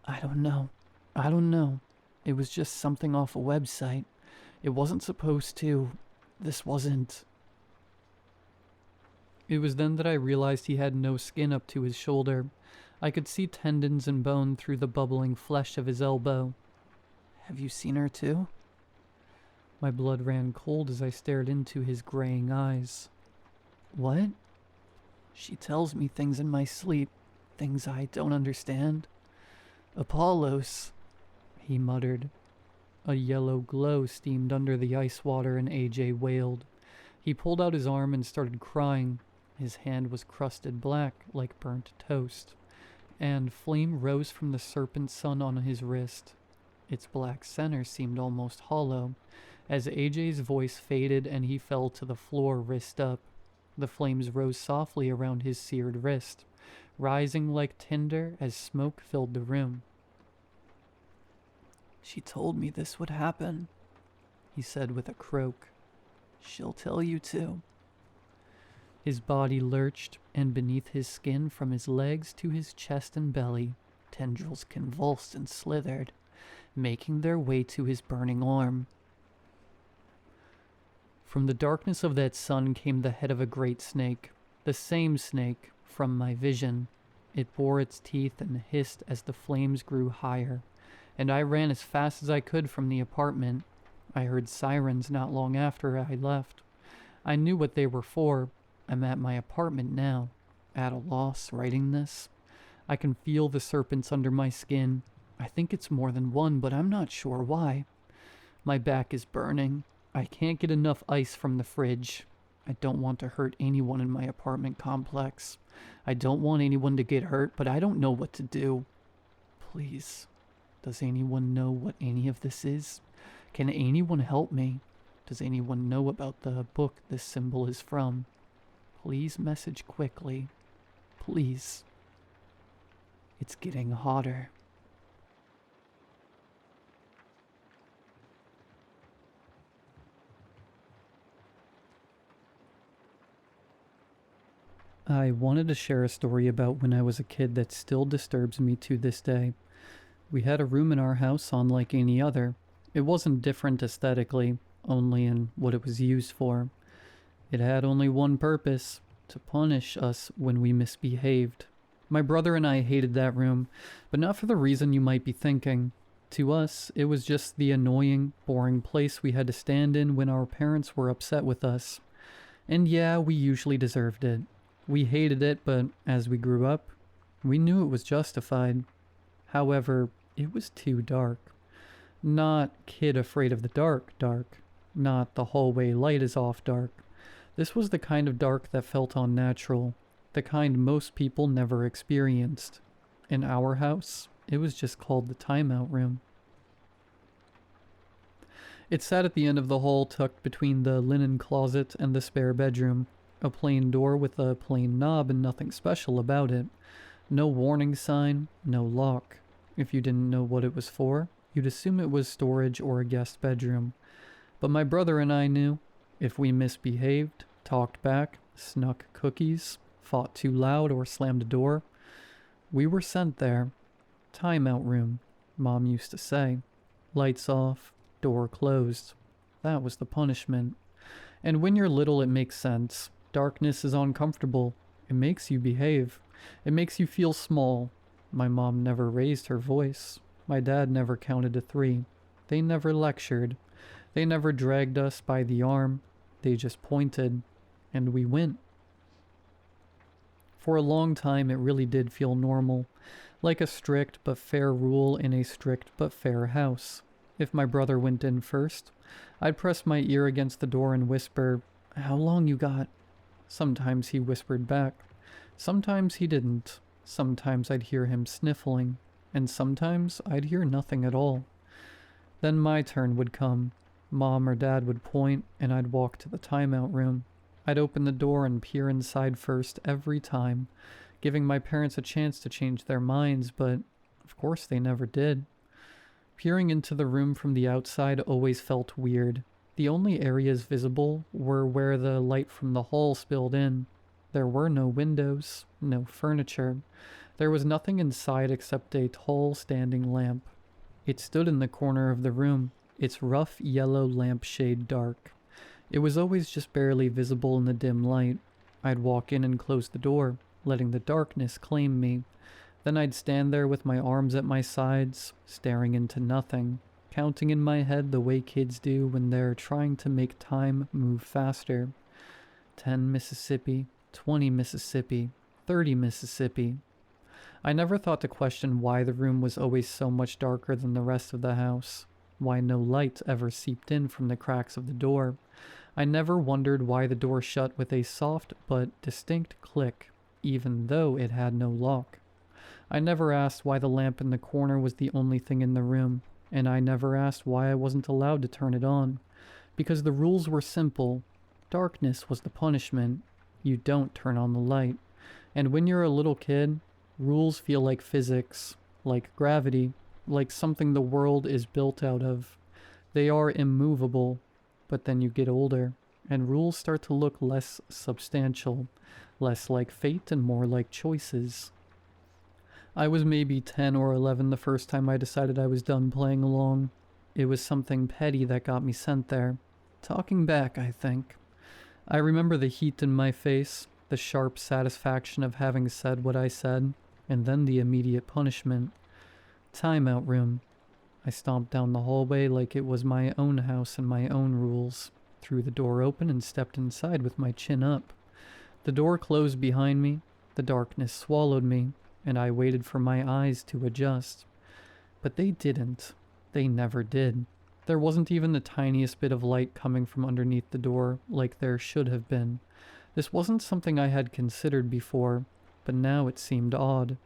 I don't know. It was just something off a website. It wasn't supposed to. This wasn't. It was then that I realized he had no skin up to his shoulder. I could see tendons and bone through the bubbling flesh of his elbow. Have you seen her too? My blood ran cold as I stared into his graying eyes. What? She tells me things in my sleep, things I don't understand. Apollos, he muttered. A yellow glow steamed under the ice water and AJ wailed. He pulled out his arm and started crying. His hand was crusted black like burnt toast, and flame rose from the serpent sun on his wrist. Its black center seemed almost hollow, as AJ's voice faded and he fell to the floor wrist up. The flames rose softly around his seared wrist, rising like tinder as smoke filled the room. She told me this would happen, he said with a croak. She'll tell you too. His body lurched, and beneath his skin from his legs to his chest and belly, tendrils convulsed and slithered, making their way to his burning arm. From the darkness of that sun came the head of a great snake, the same snake from my vision. It bore its teeth and hissed as the flames grew higher, and I ran as fast as I could from the apartment. I heard sirens not long after I left. I knew what they were for. I'm at my apartment now, at a loss writing this. I can feel the serpents under my skin. I think it's more than one, but I'm not sure why. My back is burning. I can't get enough ice from the fridge. I don't want to hurt anyone in my apartment complex. I don't want anyone to get hurt, but I don't know what to do. Please, does anyone know what any of this is? Can anyone help me? Does anyone know about the book this symbol is from? Please message quickly. Please. It's getting hotter. I wanted to share a story about when I was a kid that still disturbs me to this day. We had a room in our house unlike any other. It wasn't different aesthetically, only in what it was used for. It had only one purpose: to punish us when we misbehaved. My brother and I hated that room, but not for the reason you might be thinking. To us, it was just the annoying, boring place we had to stand in when our parents were upset with us. And yeah, we usually deserved it. We hated it, but as we grew up, we knew it was justified. However, it was too dark. Not kid afraid of the dark, dark. Not the hallway light is off dark. This was the kind of dark that felt unnatural, the kind most people never experienced. In our house, it was just called the timeout room. It sat at the end of the hall tucked between the linen closet and the spare bedroom. A plain door with a plain knob and nothing special about it. No warning sign, no lock. If you didn't know what it was for, you'd assume it was storage or a guest bedroom. But my brother and I knew. If we misbehaved, talked back, snuck cookies, fought too loud, or slammed a door, we were sent there. Timeout room, Mom used to say. Lights off, door closed. That was the punishment. And when you're little, it makes sense. Darkness is uncomfortable. It makes you behave. It makes you feel small. My mom never raised her voice. My dad never counted to 3. They never lectured. They never dragged us by the arm. They just pointed, and we went. For a long time, it really did feel normal, like a strict but fair rule in a strict but fair house. If my brother went in first, I'd press my ear against the door and whisper, "How long you got?" Sometimes he whispered back. Sometimes he didn't. Sometimes I'd hear him sniffling, and sometimes I'd hear nothing at all. Then my turn would come. Mom or Dad would point, and I'd walk to the timeout room. I'd open the door and peer inside first every time, giving my parents a chance to change their minds, but of course they never did. Peering into the room from the outside always felt weird. The only areas visible were where the light from the hall spilled in. There were no windows, no furniture. There was nothing inside except a tall standing lamp. It stood in the corner of the room, its rough yellow lampshade dark. It was always just barely visible in the dim light. I'd walk in and close the door, letting the darkness claim me. Then I'd stand there with my arms at my sides, staring into nothing, counting in my head the way kids do when they're trying to make time move faster. 10 Mississippi, 20 Mississippi, 30 Mississippi. I never thought to question why the room was always so much darker than the rest of the house, why no light ever seeped in from the cracks of the door. I never wondered why the door shut with a soft but distinct click, even though it had no lock. I never asked why the lamp in the corner was the only thing in the room, and I never asked why I wasn't allowed to turn it on, because the rules were simple. Darkness was the punishment. You don't turn on the light. And when you're a little kid, rules feel like physics, like gravity, like something the world is built out of. They are immovable, but then you get older, and rules start to look less substantial, less like fate and more like choices. I was maybe 10 or 11 the first time I decided I was done playing along. It was something petty that got me sent there. Talking back, I think. I remember the heat in my face, the sharp satisfaction of having said what I said, and then the immediate punishment. Timeout room. I stomped down the hallway like it was my own house and my own rules, threw the door open and stepped inside with my chin up. The door closed behind me, the darkness swallowed me, and I waited for my eyes to adjust. But they didn't. They never did. There wasn't even the tiniest bit of light coming from underneath the door like there should have been. This wasn't something I had considered before, but now it seemed odd.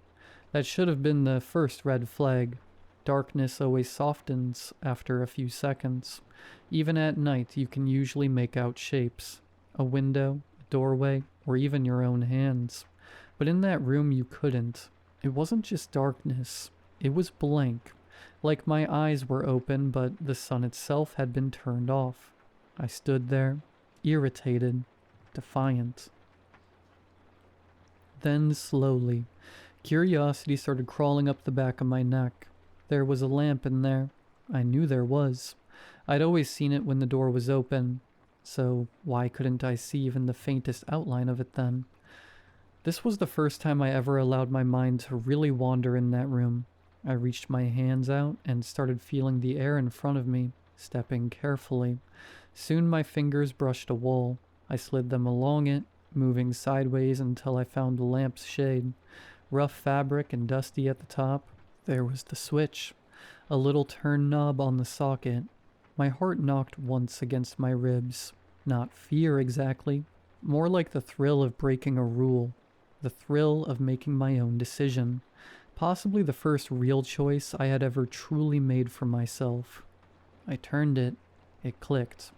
That should have been the first red flag. Darkness always softens after a few seconds. Even at night, you can usually make out shapes. A window, a doorway, or even your own hands. But in that room you couldn't. It wasn't just darkness. It was blank. Like my eyes were open, but the sun itself had been turned off. I stood there, irritated, defiant. Then, slowly, curiosity started crawling up the back of my neck. There was a lamp in there. I knew there was. I'd always seen it when the door was open, so why couldn't I see even the faintest outline of it then? This was the first time I ever allowed my mind to really wander in that room. I reached my hands out and started feeling the air in front of me, stepping carefully. Soon my fingers brushed a wall. I slid them along it, moving sideways until I found the lamp's shade. Rough fabric and dusty at the top. There was the switch, a little turn knob on the socket. My heart knocked once against my ribs. Not fear exactly, more like the thrill of breaking a rule, the thrill of making my own decision. Possibly the first real choice I had ever truly made for myself. I turned it. It clicked,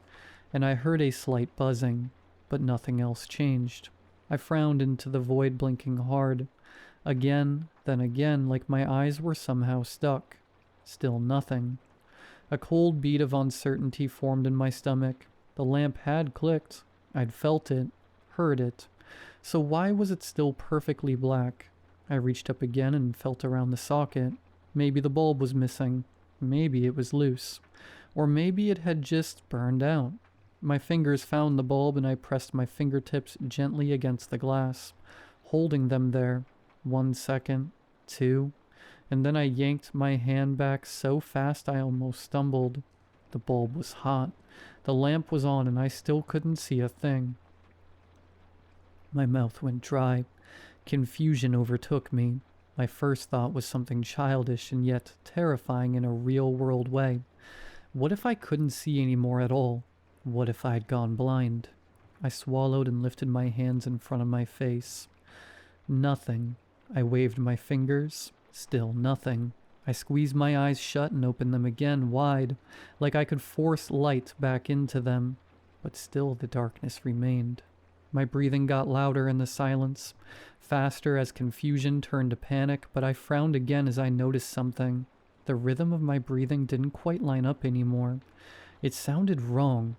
and I heard a slight buzzing, but nothing else changed. I frowned into the void, blinking hard. Again, then again, like my eyes were somehow stuck. Still nothing. A cold beat of uncertainty formed in my stomach. The lamp had clicked. I'd felt it, heard it. So why was it still perfectly black? I reached up again and felt around the socket. Maybe the bulb was missing. Maybe it was loose. Or maybe it had just burned out. My fingers found the bulb and I pressed my fingertips gently against the glass, holding them there. 1 second, 2, and then I yanked my hand back so fast I almost stumbled. The bulb was hot. The lamp was on and I still couldn't see a thing. My mouth went dry. Confusion overtook me. My first thought was something childish and yet terrifying in a real-world way. What if I couldn't see anymore at all? What if I'd gone blind? I swallowed and lifted my hands in front of my face. Nothing. I waved my fingers. Still nothing. I squeezed my eyes shut and opened them again wide, like I could force light back into them. But still the darkness remained. My breathing got louder in the silence, faster as confusion turned to panic, but I frowned again as I noticed something. The rhythm of my breathing didn't quite line up anymore. It sounded wrong.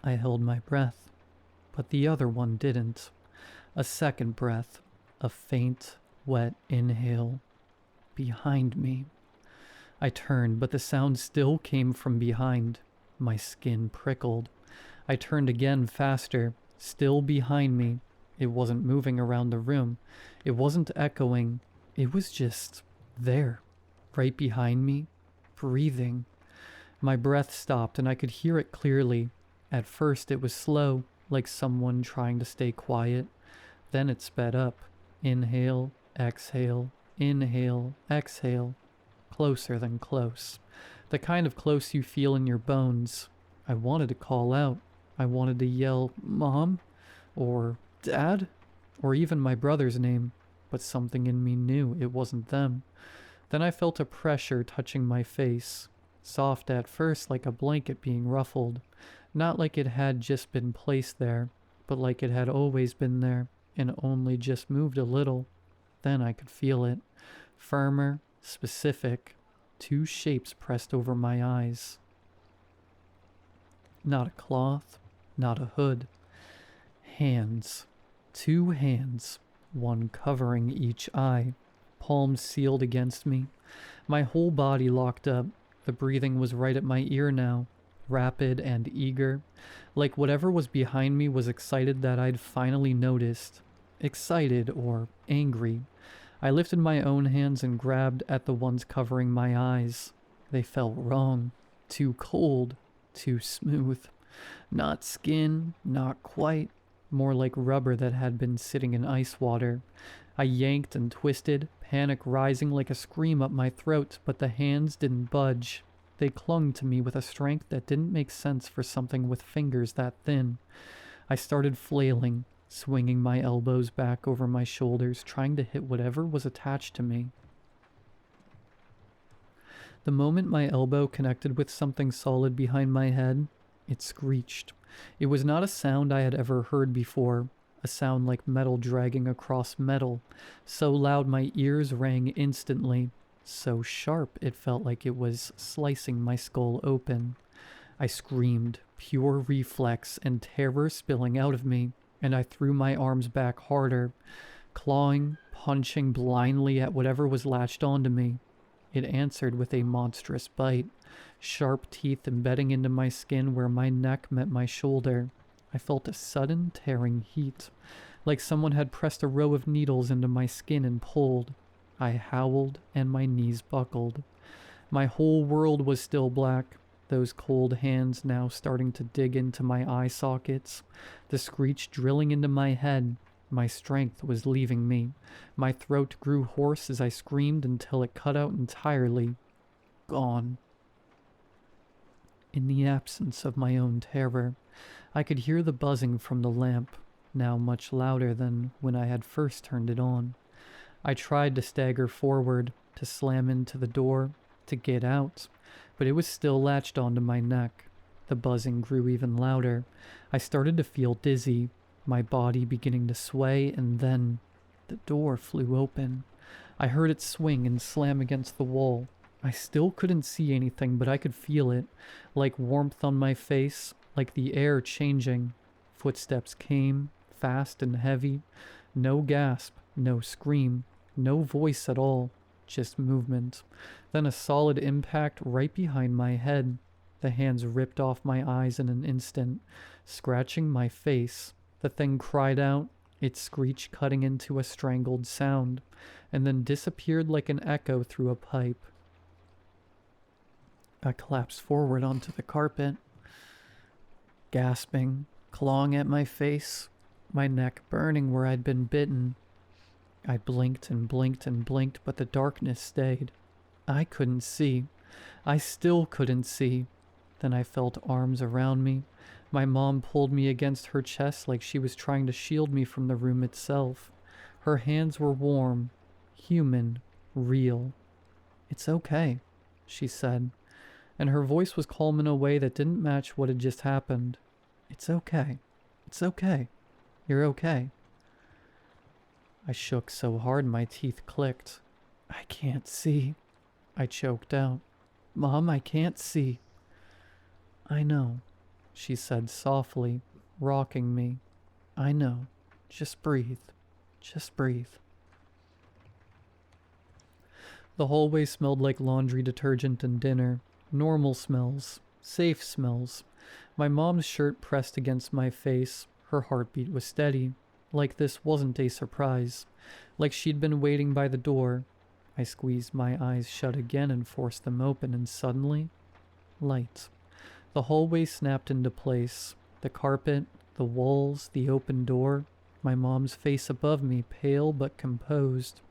I held my breath, but the other one didn't. A second breath, a faint, wet inhale. Behind me. I turned, but the sound still came from behind. My skin prickled. I turned again, faster, still behind me. It wasn't moving around the room. It wasn't echoing. It was just there, right behind me, breathing. My breath stopped and I could hear it clearly. At first it was slow, like someone trying to stay quiet. Then it sped up. Inhale, exhale, inhale, exhale. Closer than close. The kind of close you feel in your bones. I wanted to call out. I wanted to yell, Mom? Or Dad? Or even my brother's name. But something in me knew it wasn't them. Then I felt a pressure touching my face. Soft at first, like a blanket being ruffled. Not like it had just been placed there, but like it had always been there, and only just moved a little. Then I could feel it. Firmer, specific. 2 shapes pressed over my eyes. Not a cloth, not a hood. Hands. 2 hands, one covering each eye. Palms sealed against me. My whole body locked up. The breathing was right at my ear now. Rapid and eager. Like whatever was behind me was excited that I'd finally noticed. Excited or angry. I lifted my own hands and grabbed at the ones covering my eyes. They felt wrong. Too cold. Too smooth. Not skin, not quite. More like rubber that had been sitting in ice water. I yanked and twisted, panic rising like a scream up my throat, but the hands didn't budge. They clung to me with a strength that didn't make sense for something with fingers that thin. I started flailing, swinging my elbows back over my shoulders, trying to hit whatever was attached to me. The moment my elbow connected with something solid behind my head, it screeched. It was not a sound I had ever heard before, a sound like metal dragging across metal, so loud my ears rang instantly, so sharp it felt like it was slicing my skull open. I screamed, pure reflex and terror spilling out of me, and I threw my arms back harder, clawing, punching blindly at whatever was latched onto me. It answered with a monstrous bite, sharp teeth embedding into my skin where my neck met my shoulder. I felt a sudden tearing heat, like someone had pressed a row of needles into my skin and pulled. I howled and my knees buckled. My whole world was still black, those cold hands now starting to dig into my eye sockets, the screech drilling into my head. My strength was leaving me. My throat grew hoarse as I screamed until it cut out entirely. Gone. In the absence of my own terror, I could hear the buzzing from the lamp, now much louder than when I had first turned it on. I tried to stagger forward, to slam into the door, to get out, but it was still latched onto my neck. The buzzing grew even louder. I started to feel dizzy, my body beginning to sway, and then the door flew open. I heard it swing and slam against the wall. I still couldn't see anything, but I could feel it, like warmth on my face, like the air changing. Footsteps came, fast and heavy. No gasp, no scream, no voice at all, just movement. Then a solid impact right behind my head. The hands ripped off my eyes in an instant, scratching my face. The thing cried out, its screech cutting into a strangled sound, and then disappeared like an echo through a pipe. I collapsed forward onto the carpet, gasping, clawing at my face, my neck burning where I'd been bitten. I blinked and blinked and blinked, but the darkness stayed. I couldn't see. I still couldn't see. Then I felt arms around me. My mom pulled me against her chest like she was trying to shield me from the room itself. Her hands were warm, human, real. "It's okay," she said, and her voice was calm in a way that didn't match what had just happened. "It's okay. It's okay. You're okay." I shook so hard my teeth clicked. "I can't see," I choked out. "Mom, I can't see." "I know," she said softly, rocking me. "I know. Just breathe. Just breathe." The hallway smelled like laundry detergent and dinner. Normal smells. Safe smells. My mom's shirt pressed against my face. Her heartbeat was steady. Like this wasn't a surprise. Like she'd been waiting by the door. I squeezed my eyes shut again and forced them open, and suddenly, light. The hallway snapped into place. The carpet, the walls, the open door. My mom's face above me, pale but composed.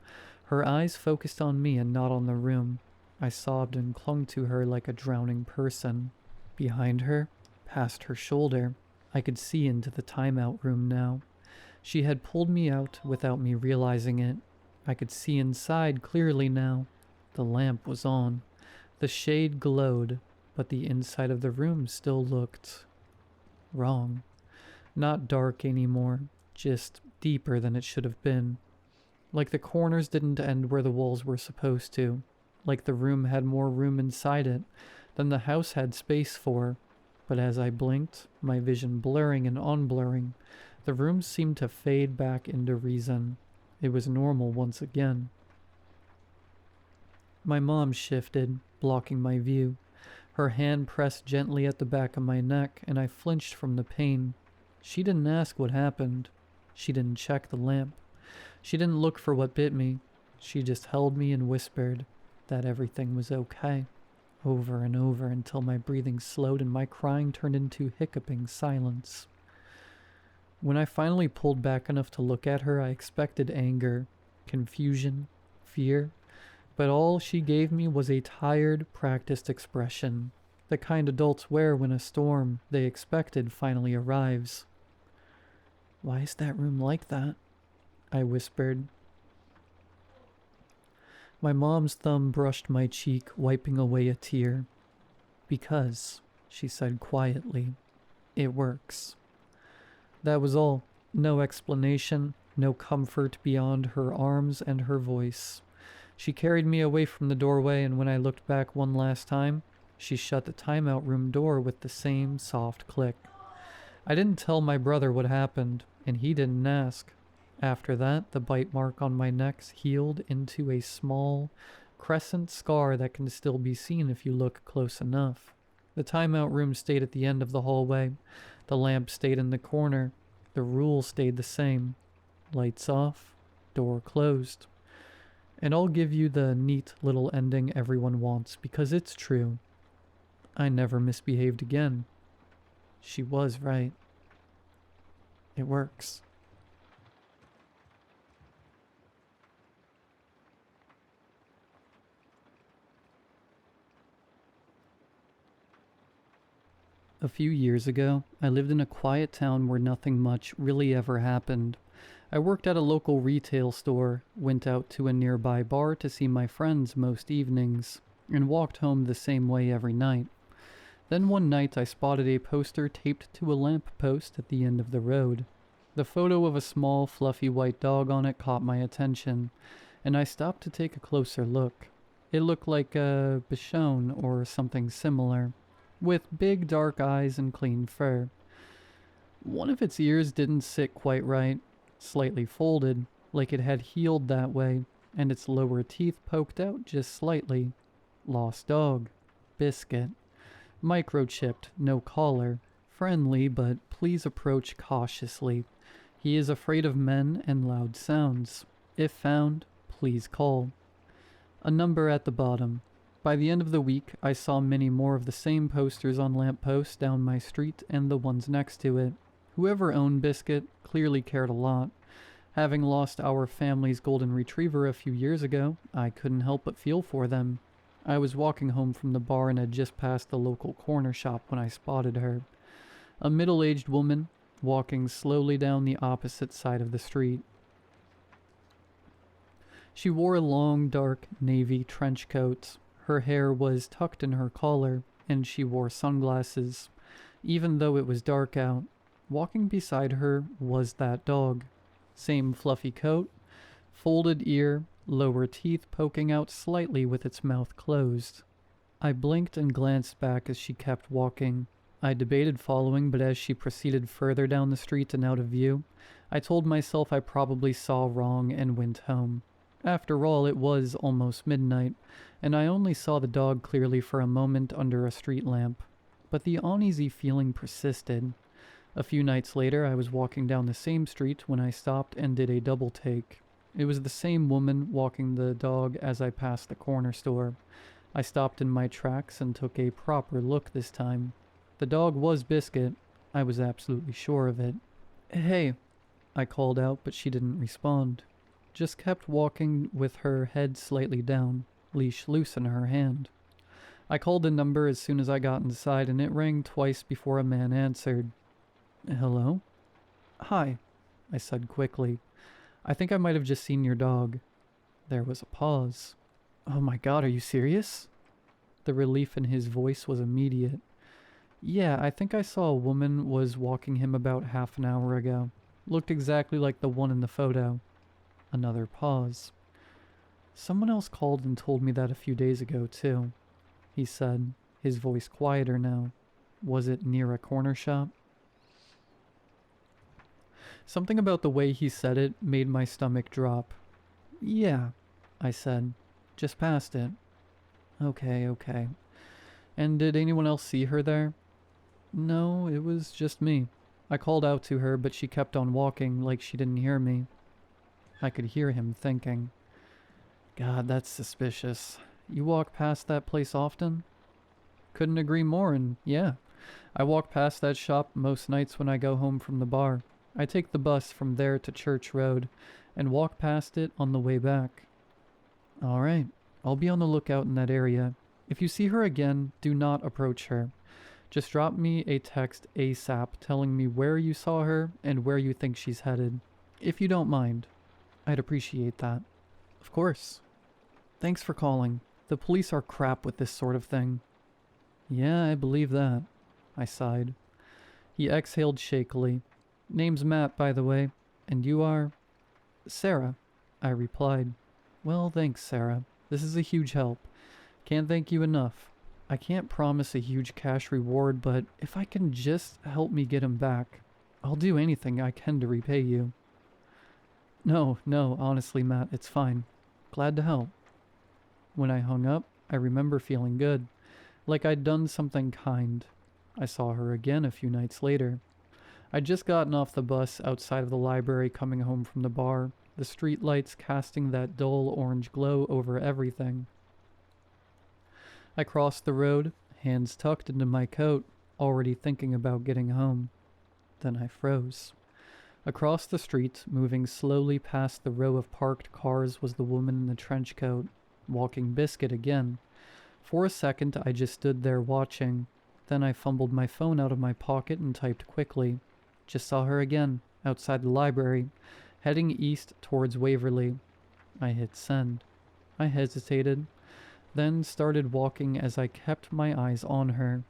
Her eyes focused on me and not on the room. I sobbed and clung to her like a drowning person. Behind her, past her shoulder, I could see into the timeout room now. She had pulled me out without me realizing it. I could see inside clearly now. The lamp was on. The shade glowed, but the inside of the room still looked wrong. Not dark anymore, just deeper than it should have been. Like the corners didn't end where the walls were supposed to. Like the room had more room inside it than the house had space for. But as I blinked, my vision blurring and unblurring, the room seemed to fade back into reason. It was normal once again. My mom shifted, blocking my view. Her hand pressed gently at the back of my neck, and I flinched from the pain. She didn't ask what happened. She didn't check the lamp. She didn't look for what bit me. She just held me and whispered that everything was okay, over and over until my breathing slowed and my crying turned into hiccuping silence. When I finally pulled back enough to look at her, I expected anger, confusion, fear, but all she gave me was a tired, practiced expression, the kind adults wear when a storm they expected finally arrives. "Why is that room like that?" I whispered. My mom's thumb brushed my cheek, wiping away a tear. "Because," she said quietly, It works. That was all. No explanation, no comfort beyond her arms and her voice. She carried me away from the doorway, and when I looked back one last time, she shut the timeout room door with the same soft click. I didn't tell my brother what happened, and he didn't ask. After that, the bite mark on my neck healed into a small, crescent scar that can still be seen if you look close enough. The timeout room stayed at the end of the hallway. The lamp stayed in the corner. The rule stayed the same. Lights off, door closed. And I'll give you the neat little ending everyone wants, because it's true. I never misbehaved again. She was right. It works. A few years ago, I lived in a quiet town where nothing much really ever happened. I worked at a local retail store, went out to a nearby bar to see my friends most evenings, and walked home the same way every night. Then one night I spotted a poster taped to a lamp post at the end of the road. The photo of a small, fluffy white dog on it caught my attention, and I stopped to take a closer look. It looked like a Bichon or something similar, with big dark eyes and clean fur. One of its ears didn't sit quite right, slightly folded, like it had healed that way, and its lower teeth poked out just slightly. Lost dog. Biscuit. Microchipped, no collar. Friendly, but please approach cautiously. He is afraid of men and loud sounds. If found, please call. A number at the bottom. By the end of the week, I saw many more of the same posters on lampposts down my street and the ones next to it. Whoever owned Biscuit clearly cared a lot. Having lost our family's golden retriever a few years ago, I couldn't help but feel for them. I was walking home from the bar and had just passed the local corner shop when I spotted her. A middle-aged woman, walking slowly down the opposite side of the street. She wore a long, dark, navy trench coat. Her hair was tucked in her collar, and she wore sunglasses. Even though it was dark out, walking beside her was that dog. Same fluffy coat, folded ear, lower teeth poking out slightly with its mouth closed. I blinked and glanced back as she kept walking. I debated following, but as she proceeded further down the street and out of view, I told myself I probably saw wrong and went home. After all, it was almost midnight, and I only saw the dog clearly for a moment under a street lamp. But the uneasy feeling persisted. A few nights later, I was walking down the same street when I stopped and did a double take. It was the same woman walking the dog as I passed the corner store. I stopped in my tracks and took a proper look this time. The dog was Biscuit. I was absolutely sure of it. "Hey," I called out, but she didn't respond. Just kept walking with her head slightly down, leash loose in her hand. I called a number as soon as I got inside, and it rang twice before a man answered. "Hello?" "Hi," I said quickly. "I think I might have just seen your dog." There was a pause. "Oh my God, are you serious?" The relief in his voice was immediate. "Yeah, I think I saw a woman was walking him about half an hour ago. Looked exactly like the one in the photo." Another pause. "Someone else called and told me that a few days ago, too," he said, his voice quieter now. "Was it near a corner shop?" Something about the way he said it made my stomach drop. "Yeah," I said. "Just past it." Okay. "And did anyone else see her there?" "No, it was just me." I called out to her, but she kept on walking like she didn't hear me. I could hear him thinking, "God, that's suspicious. You walk past that place often?" Couldn't agree more, and yeah, I walk past that shop most nights when I go home from the bar. I take the bus from there to Church Road and walk past it on the way back. "All right, I'll be on the lookout in that area. If you see her again, do not approach her. Just drop me a text ASAP telling me where you saw her and where you think she's headed. If you don't mind, I'd appreciate that." "Of course. Thanks for calling. The police are crap with this sort of thing." "Yeah, I believe that," I sighed. He exhaled shakily. Name's Matt, by the way. And you are? Sarah, I replied. Well, thanks, Sarah. This is a huge help. Can't thank you enough. I can't promise a huge cash reward, but if I can just help me get him back, I'll do anything I can to repay you. No, honestly, Matt, it's fine. Glad to help. When I hung up, I remember feeling good, like I'd done something kind. I saw her again a few nights later. I'd just gotten off the bus outside of the library coming home from the bar, the street lights casting that dull orange glow over everything. I crossed the road, hands tucked into my coat, already thinking about getting home. Then I froze. Across the street, moving slowly past the row of parked cars, was the woman in the trench coat, walking Biscuit again. For a second, I just stood there watching. Then I fumbled my phone out of my pocket and typed quickly. Just saw her again, outside the library, heading east towards Waverly. I hit send. I hesitated, then started walking as I kept my eyes on her.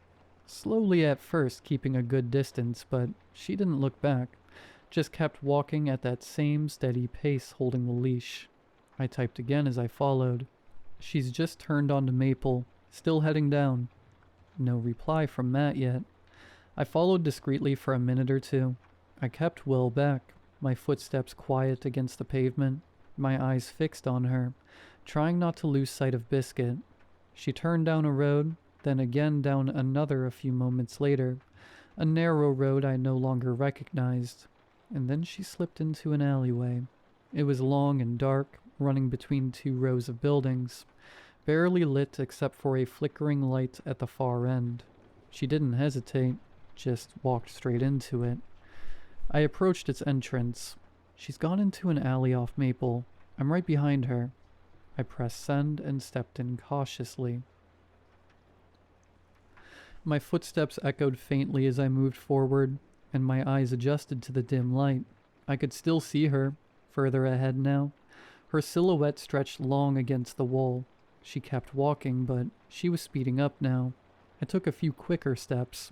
Slowly at first, keeping a good distance, but she didn't look back. Just kept walking at that same steady pace, holding the leash. I typed again as I followed. She's just turned onto Maple, still heading down. No reply from Matt yet. I followed discreetly for a minute or two. I kept well back, my footsteps quiet against the pavement, my eyes fixed on her, trying not to lose sight of Biscuit. She turned down a road, then again down another a few moments later, a narrow road I no longer recognized, and then she slipped into an alleyway. It was long and dark, running between two rows of buildings, barely lit except for a flickering light at the far end. She didn't hesitate, just walked straight into it. I approached its entrance. She's gone into an alley off Maple. I'm right behind her. I pressed send and stepped in cautiously. My footsteps echoed faintly as I moved forward, and my eyes adjusted to the dim light. I could still see her, further ahead now. Her silhouette stretched long against the wall. She kept walking, but she was speeding up now. I took a few quicker steps,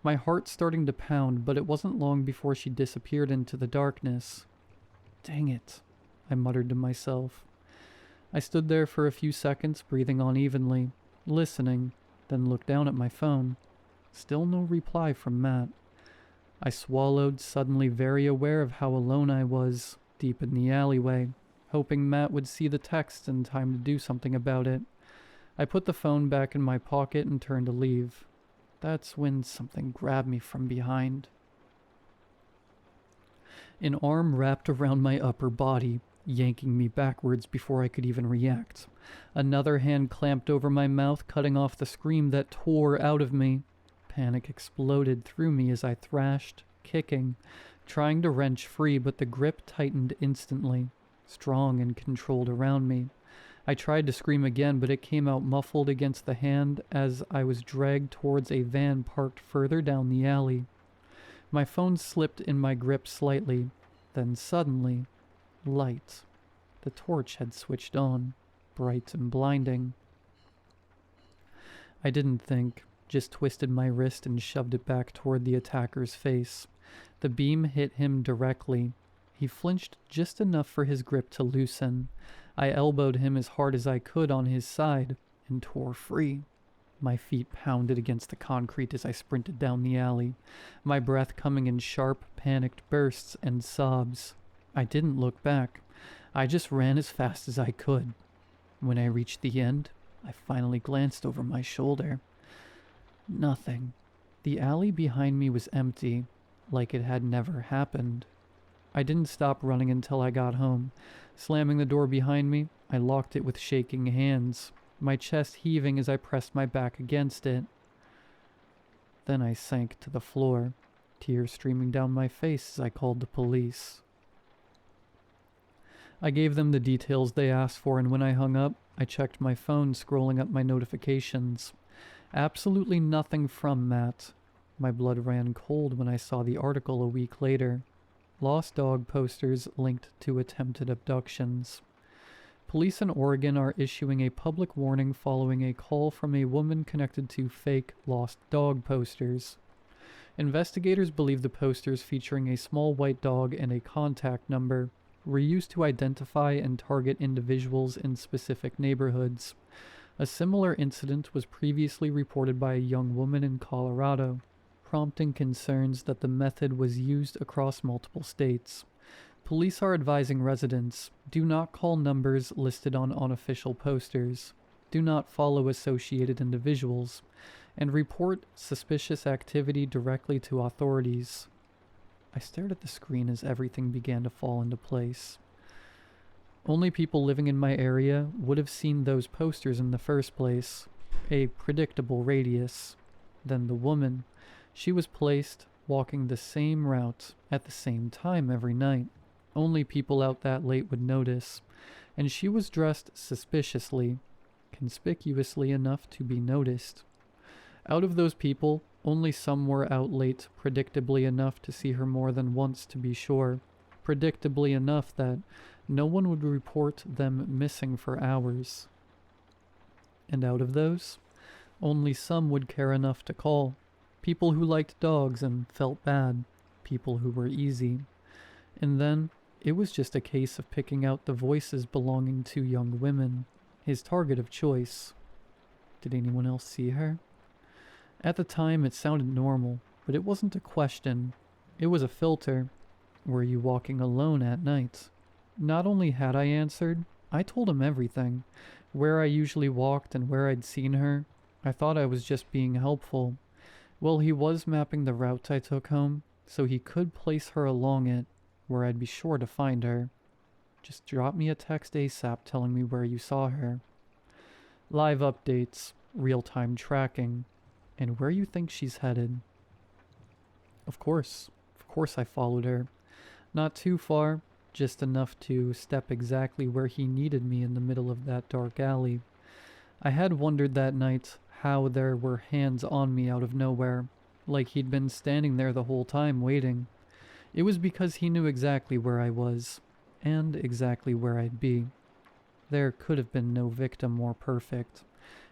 my heart starting to pound, but it wasn't long before she disappeared into the darkness. Dang it, I muttered to myself. I stood there for a few seconds, breathing unevenly, listening, then looked down at my phone. Still no reply from Matt. I swallowed, suddenly very aware of how alone I was, deep in the alleyway, hoping Matt would see the text in time to do something about it. I put the phone back in my pocket and turned to leave. That's when something grabbed me from behind. An arm wrapped around my upper body, yanking me backwards before I could even react. Another hand clamped over my mouth, cutting off the scream that tore out of me. Panic exploded through me as I thrashed, kicking, trying to wrench free, but the grip tightened instantly, strong and controlled around me. I tried to scream again, but it came out muffled against the hand as I was dragged towards a van parked further down the alley. My phone slipped in my grip slightly, then suddenly, light. The torch had switched on, bright and blinding. I didn't think, just twisted my wrist and shoved it back toward the attacker's face. The beam hit him directly. He flinched just enough for his grip to loosen. I elbowed him as hard as I could on his side and tore free. My feet pounded against the concrete as I sprinted down the alley, my breath coming in sharp, panicked bursts and sobs. I didn't look back. I just ran as fast as I could. When I reached the end, I finally glanced over my shoulder. Nothing. The alley behind me was empty, like it had never happened. I didn't stop running until I got home. Slamming the door behind me, I locked it with shaking hands, my chest heaving as I pressed my back against it. Then I sank to the floor, tears streaming down my face as I called the police. I gave them the details they asked for, and when I hung up, I checked my phone, scrolling up my notifications. Absolutely nothing from Matt. My blood ran cold when I saw the article a week later. Lost dog posters linked to attempted abductions. Police in Oregon are issuing a public warning following a call from a woman connected to fake lost dog posters. Investigators believe the posters featuring a small white dog and a contact number were used to identify and target individuals in specific neighborhoods. A similar incident was previously reported by a young woman in Colorado, prompting concerns that the method was used across multiple states. Police are advising residents, do not call numbers listed on unofficial posters, do not follow associated individuals, and report suspicious activity directly to authorities. I stared at the screen as everything began to fall into place. Only people living in my area would have seen those posters in the first place, a predictable radius. Then the woman. She was placed walking the same route at the same time every night. Only people out that late would notice, and she was dressed suspiciously, conspicuously enough to be noticed. Out of those people, only some were out late predictably enough to see her more than once to be sure, predictably enough that no one would report them missing for hours. And out of those, only some would care enough to call. People who liked dogs and felt bad, people who were easy. And then, it was just a case of picking out the voices belonging to young women, his target of choice. Did anyone else see her? At the time, it sounded normal, but it wasn't a question. It was a filter. Were you walking alone at night? Not only had I answered, I told him everything. Where I usually walked and where I'd seen her. I thought I was just being helpful. Well, he was mapping the route I took home, so he could place her along it, where I'd be sure to find her. Just drop me a text ASAP telling me where you saw her. Live updates, real-time tracking, and where you think she's headed. Of course I followed her. Not too far, just enough to step exactly where he needed me in the middle of that dark alley. I had wondered that night how there were hands on me out of nowhere, like he'd been standing there the whole time waiting. It was because he knew exactly where I was, and exactly where I'd be. There could have been no victim more perfect,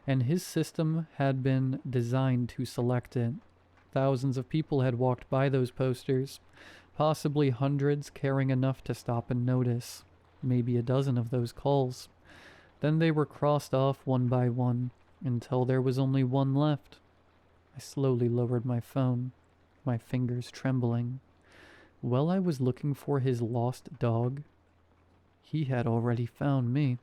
and his system had been designed to select it. Thousands of people had walked by those posters, possibly hundreds caring enough to stop and notice, maybe a dozen of those calls. Then they were crossed off one by one, until there was only one left. I slowly lowered my phone, my fingers trembling. While I was looking for his lost dog, he had already found me.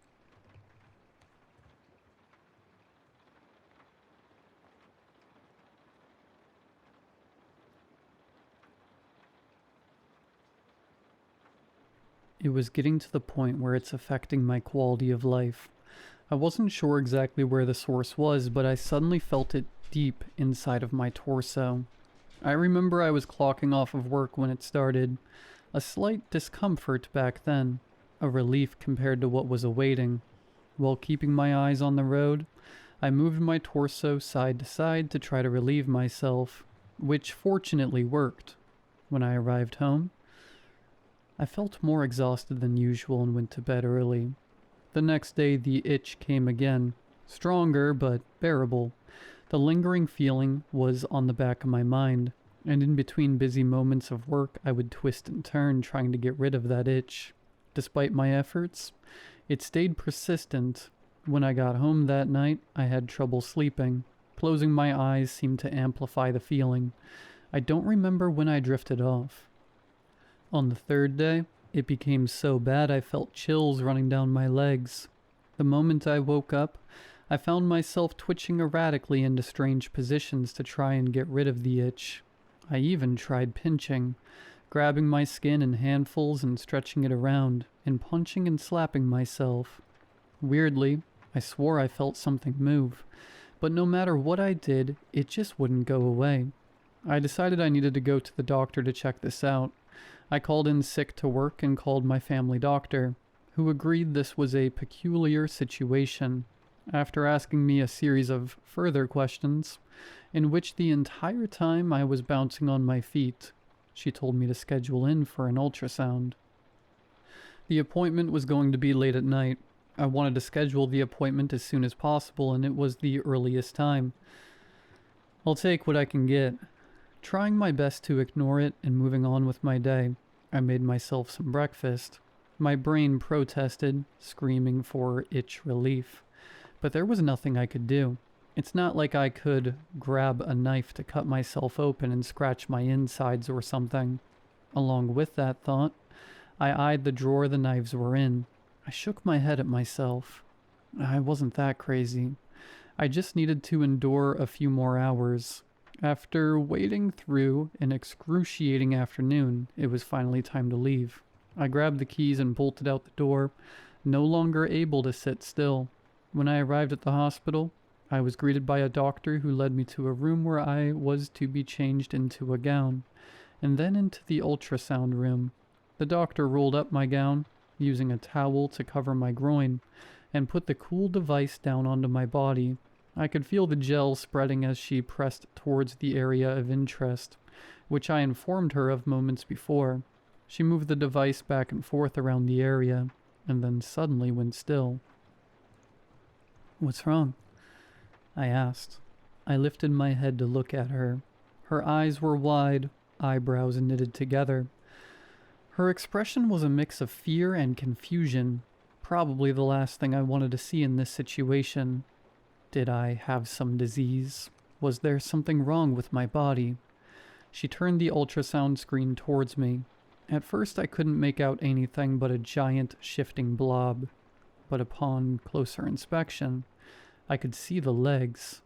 It was getting to the point where it's affecting my quality of life. I wasn't sure exactly where the source was, but I suddenly felt it deep inside of my torso. I remember I was clocking off of work when it started. A slight discomfort back then, a relief compared to what was awaiting. While keeping my eyes on the road, I moved my torso side to side to try to relieve myself, which fortunately worked. When I arrived home, I felt more exhausted than usual and went to bed early. The next day the itch came again, stronger but bearable. The lingering feeling was on the back of my mind, and in between busy moments of work I would twist and turn trying to get rid of that itch. Despite my efforts, it stayed persistent. When I got home that night, I had trouble sleeping. Closing my eyes seemed to amplify the feeling. I don't remember when I drifted off. On the third day, it became so bad I felt chills running down my legs. The moment I woke up, I found myself twitching erratically into strange positions to try and get rid of the itch. I even tried pinching, grabbing my skin in handfuls and stretching it around, and punching and slapping myself. Weirdly, I swore I felt something move, but no matter what I did, it just wouldn't go away. I decided I needed to go to the doctor to check this out. I called in sick to work and called my family doctor, who agreed this was a peculiar situation. After asking me a series of further questions, in which the entire time I was bouncing on my feet, she told me to schedule in for an ultrasound. The appointment was going to be late at night. I wanted to schedule the appointment as soon as possible, and it was the earliest time. I'll take what I can get. Trying my best to ignore it and moving on with my day, I made myself some breakfast. My brain protested, screaming for itch relief. But there was nothing I could do. It's not like I could grab a knife to cut myself open and scratch my insides or something. Along with that thought, I eyed the drawer the knives were in. I shook my head at myself. I wasn't that crazy. I just needed to endure a few more hours. After wading through an excruciating afternoon, it was finally time to leave. I grabbed the keys and bolted out the door, no longer able to sit still. When I arrived at the hospital, I was greeted by a doctor who led me to a room where I was to be changed into a gown, and then into the ultrasound room. The doctor rolled up my gown, using a towel to cover my groin, and put the cool device down onto my body. I could feel the gel spreading as she pressed towards the area of interest, which I informed her of moments before. She moved the device back and forth around the area, and then suddenly went still. "What's wrong?" I asked. I lifted my head to look at her. Her eyes were wide, eyebrows knitted together. Her expression was a mix of fear and confusion, probably the last thing I wanted to see in this situation. Did I have some disease? Was there something wrong with my body? She turned the ultrasound screen towards me. At first I couldn't make out anything but a giant shifting blob, but upon closer inspection, I could see the legs.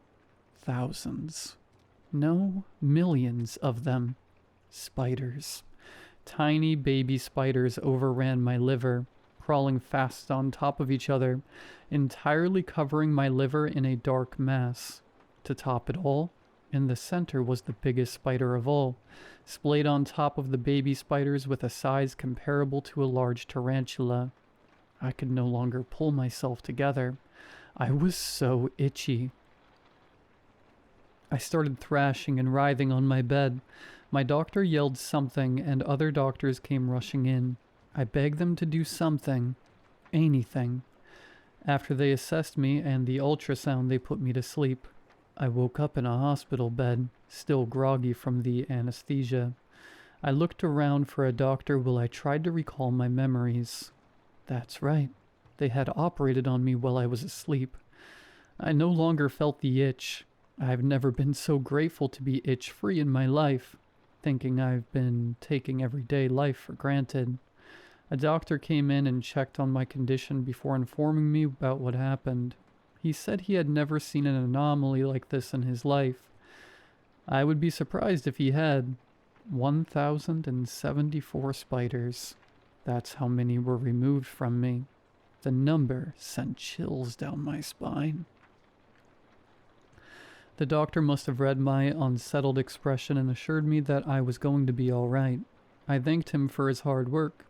Thousands. No, millions of them. Spiders. Tiny baby spiders overran my liver, crawling fast on top of each other, entirely covering my liver in a dark mass. To top it all, in the center was the biggest spider of all, splayed on top of the baby spiders with a size comparable to a large tarantula. I could no longer pull myself together. I was so itchy. I started thrashing and writhing on my bed. My doctor yelled something, and other doctors came rushing in. I begged them to do something. Anything. After they assessed me and the ultrasound, they put me to sleep. I woke up in a hospital bed, still groggy from the anesthesia. I looked around for a doctor while I tried to recall my memories. That's right. They had operated on me while I was asleep. I no longer felt the itch. I've never been so grateful to be itch-free in my life, thinking I've been taking everyday life for granted. A doctor came in and checked on my condition before informing me about what happened. He said he had never seen an anomaly like this in his life. I would be surprised if he had. 1,074 spiders. That's how many were removed from me. The number sent chills down my spine. The doctor must have read my unsettled expression and assured me that I was going to be all right. I thanked him for his hard work.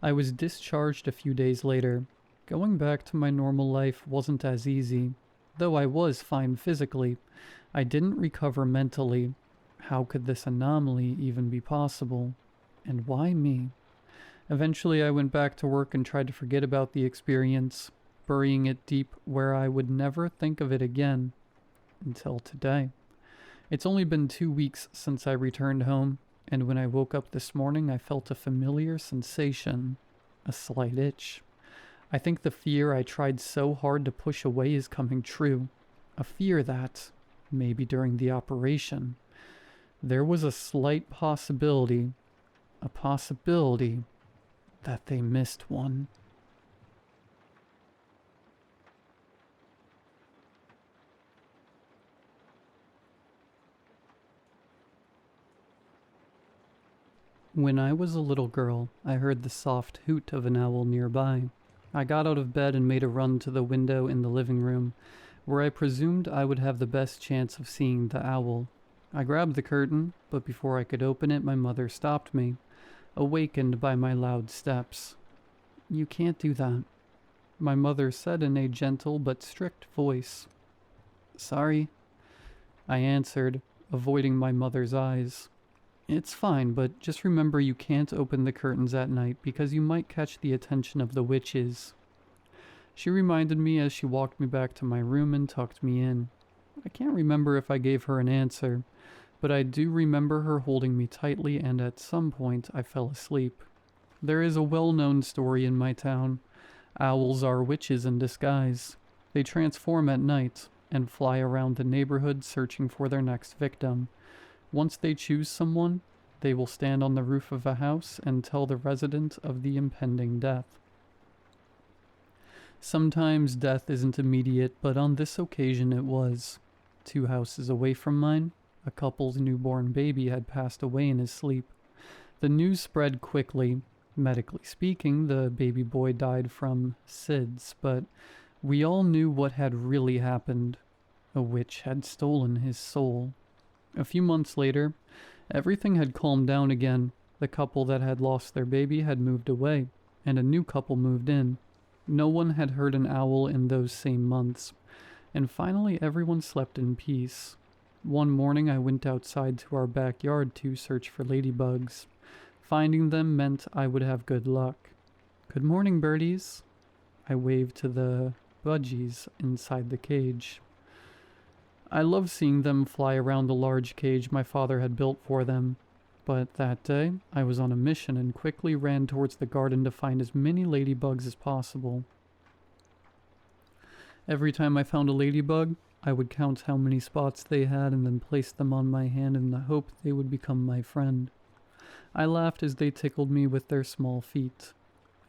I was discharged a few days later. Going back to my normal life wasn't as easy. Though I was fine physically, I didn't recover mentally. How could this anomaly even be possible? And why me? Eventually I went back to work and tried to forget about the experience, burying it deep where I would never think of it again. Until today. It's only been 2 weeks since I returned home, and when I woke up this morning I felt a familiar sensation, a slight itch. I think the fear I tried so hard to push away is coming true. A fear that, maybe during the operation, there was a slight possibility, that they missed one. When I was a little girl, I heard the soft hoot of an owl nearby. I got out of bed and made a run to the window in the living room, where I presumed I would have the best chance of seeing the owl. I grabbed the curtain, but before I could open it, my mother stopped me, awakened by my loud steps. "You can't do that," my mother said in a gentle but strict voice. "Sorry," I answered, avoiding my mother's eyes. "It's fine, but just remember you can't open the curtains at night because you might catch the attention of the witches." She reminded me as she walked me back to my room and tucked me in. I can't remember if I gave her an answer, but I do remember her holding me tightly, and at some point I fell asleep. There is a well-known story in my town. Owls are witches in disguise. They transform at night and fly around the neighborhood searching for their next victim. Once they choose someone, they will stand on the roof of a house and tell the resident of the impending death. Sometimes death isn't immediate, but on this occasion it was. 2 houses away from mine, a couple's newborn baby had passed away in his sleep. The news spread quickly. Medically speaking, the baby boy died from SIDS, but we all knew what had really happened. A witch had stolen his soul. A few months later, everything had calmed down again. The couple that had lost their baby had moved away, and a new couple moved in. No one had heard an owl in those same months, and finally everyone slept in peace. One morning I went outside to our backyard to search for ladybugs. Finding them meant I would have good luck. "Good morning, birdies." I waved to the budgies inside the cage. I love seeing them fly around the large cage my father had built for them. But that day, I was on a mission and quickly ran towards the garden to find as many ladybugs as possible. Every time I found a ladybug, I would count how many spots they had and then place them on my hand in the hope they would become my friend. I laughed as they tickled me with their small feet.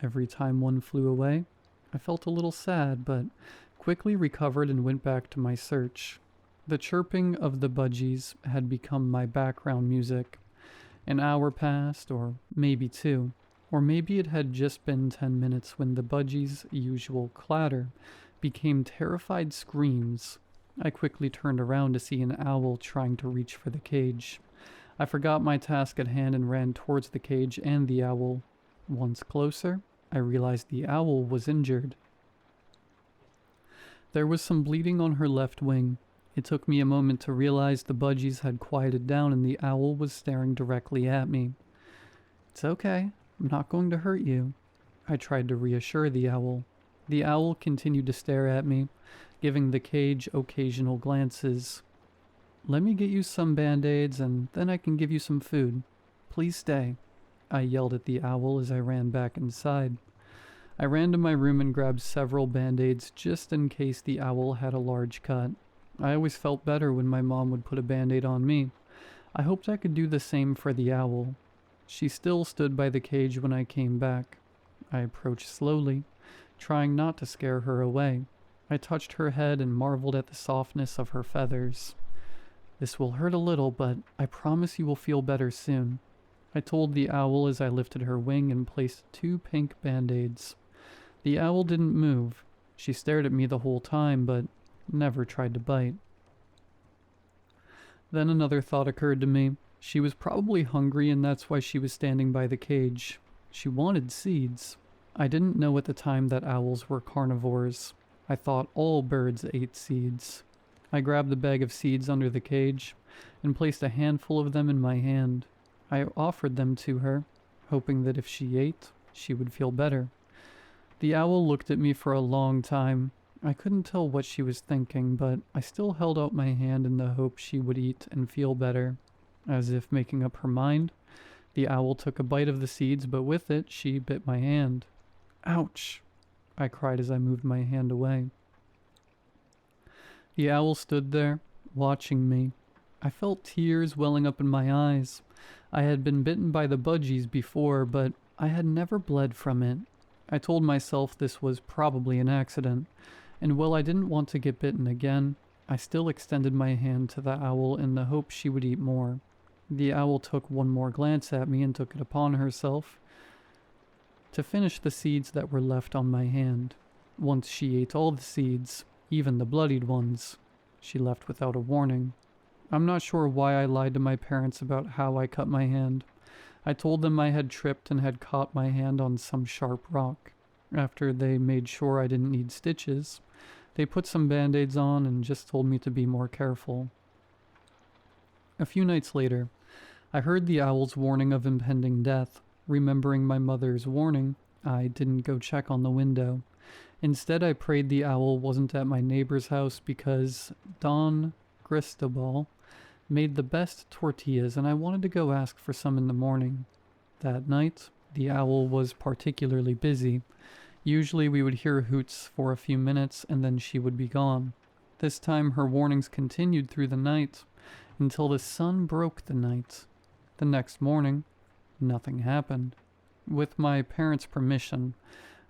Every time one flew away, I felt a little sad, but quickly recovered and went back to my search. The chirping of the budgies had become my background music. An hour passed, or maybe 2, or maybe it had just been 10 minutes when the budgies' usual clatter became terrified screams. I quickly turned around to see an owl trying to reach for the cage. I forgot my task at hand and ran towards the cage and the owl. Once closer, I realized the owl was injured. There was some bleeding on her left wing. It took me a moment to realize the budgies had quieted down and the owl was staring directly at me. "It's okay. I'm not going to hurt you." I tried to reassure the owl. The owl continued to stare at me, giving the cage occasional glances. "Let me get you some band-aids and then I can give you some food. Please stay," I yelled at the owl as I ran back inside. I ran to my room and grabbed several band-aids just in case the owl had a large cut. I always felt better when my mom would put a band-aid on me. I hoped I could do the same for the owl. She still stood by the cage when I came back. I approached slowly, trying not to scare her away. I touched her head and marveled at the softness of her feathers. "This will hurt a little, but I promise you will feel better soon," I told the owl as I lifted her wing and placed 2 pink band-aids. The owl didn't move. She stared at me the whole time, but never tried to bite. Then another thought occurred to me. She was probably hungry and that's why she was standing by the cage. She wanted seeds. I didn't know at the time that owls were carnivores. I thought all birds ate seeds. I grabbed the bag of seeds under the cage and placed a handful of them in my hand. I offered them to her, hoping that if she ate, she would feel better. The owl looked at me for a long time. I couldn't tell what she was thinking, but I still held out my hand in the hope she would eat and feel better. As if making up her mind, the owl took a bite of the seeds, but with it, she bit my hand. "Ouch!" I cried as I moved my hand away. The owl stood there, watching me. I felt tears welling up in my eyes. I had been bitten by the budgies before, but I had never bled from it. I told myself this was probably an accident, and while I didn't want to get bitten again, I still extended my hand to the owl in the hope she would eat more. The owl took one more glance at me and took it upon herself to finish the seeds that were left on my hand. Once she ate all the seeds, even the bloodied ones, she left without a warning. I'm not sure why I lied to my parents about how I cut my hand. I told them I had tripped and had caught my hand on some sharp rock. After they made sure I didn't need stitches, they put some band-aids on and just told me to be more careful. A few nights later, I heard the owl's warning of impending death. Remembering my mother's warning, I didn't go check on the window. Instead, I prayed the owl wasn't at my neighbor's house because Don Cristobal made the best tortillas, and I wanted to go ask for some in the morning. That night, the owl was particularly busy. Usually we would hear hoots for a few minutes and then she would be gone. This time her warnings continued through the night until the sun broke the night. The next morning, nothing happened. With my parents' permission,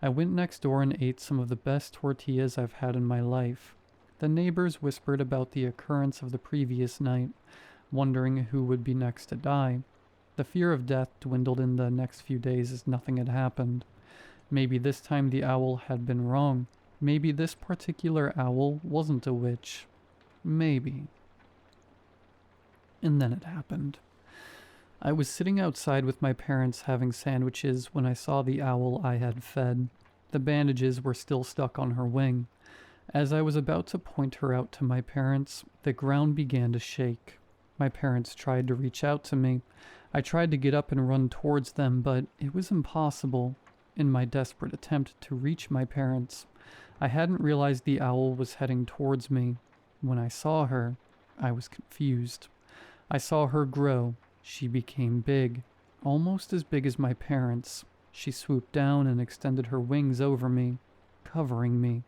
I went next door and ate some of the best tortillas I've had in my life. The neighbors whispered about the occurrence of the previous night, wondering who would be next to die. The fear of death dwindled in the next few days as nothing had happened. Maybe this time the owl had been wrong. Maybe this particular owl wasn't a witch. Maybe. And then it happened. I was sitting outside with my parents having sandwiches when I saw the owl I had fed. The bandages were still stuck on her wing. As I was about to point her out to my parents, the ground began to shake. My parents tried to reach out to me. I tried to get up and run towards them, but it was impossible. In my desperate attempt to reach my parents, I hadn't realized the owl was heading towards me. When I saw her, I was confused. I saw her grow. She became big, almost as big as my parents. She swooped down and extended her wings over me, covering me.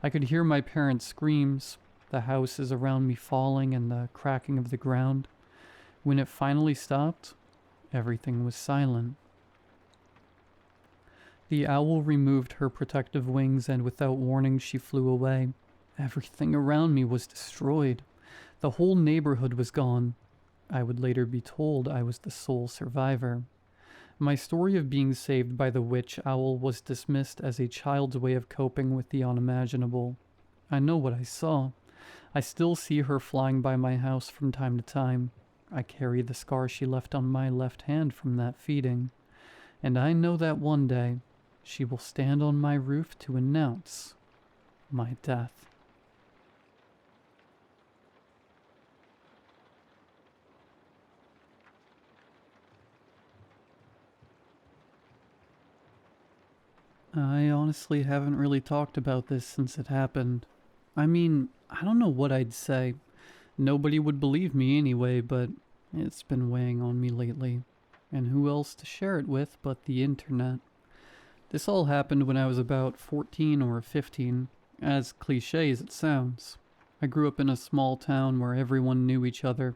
I could hear my parents' screams, the houses around me falling and the cracking of the ground. When it finally stopped, everything was silent. The owl removed her protective wings and without warning she flew away. Everything around me was destroyed. The whole neighborhood was gone. I would later be told I was the sole survivor. My story of being saved by the witch owl was dismissed as a child's way of coping with the unimaginable. I know what I saw. I still see her flying by my house from time to time. I carry the scar she left on my left hand from that feeding. And I know that one day, she will stand on my roof to announce my death. I honestly haven't really talked about this since it happened. I mean, I don't know what I'd say. Nobody would believe me anyway, but it's been weighing on me lately. And who else to share it with but the internet? This all happened when I was about 14 or 15, as cliché as it sounds. I grew up in a small town where everyone knew each other.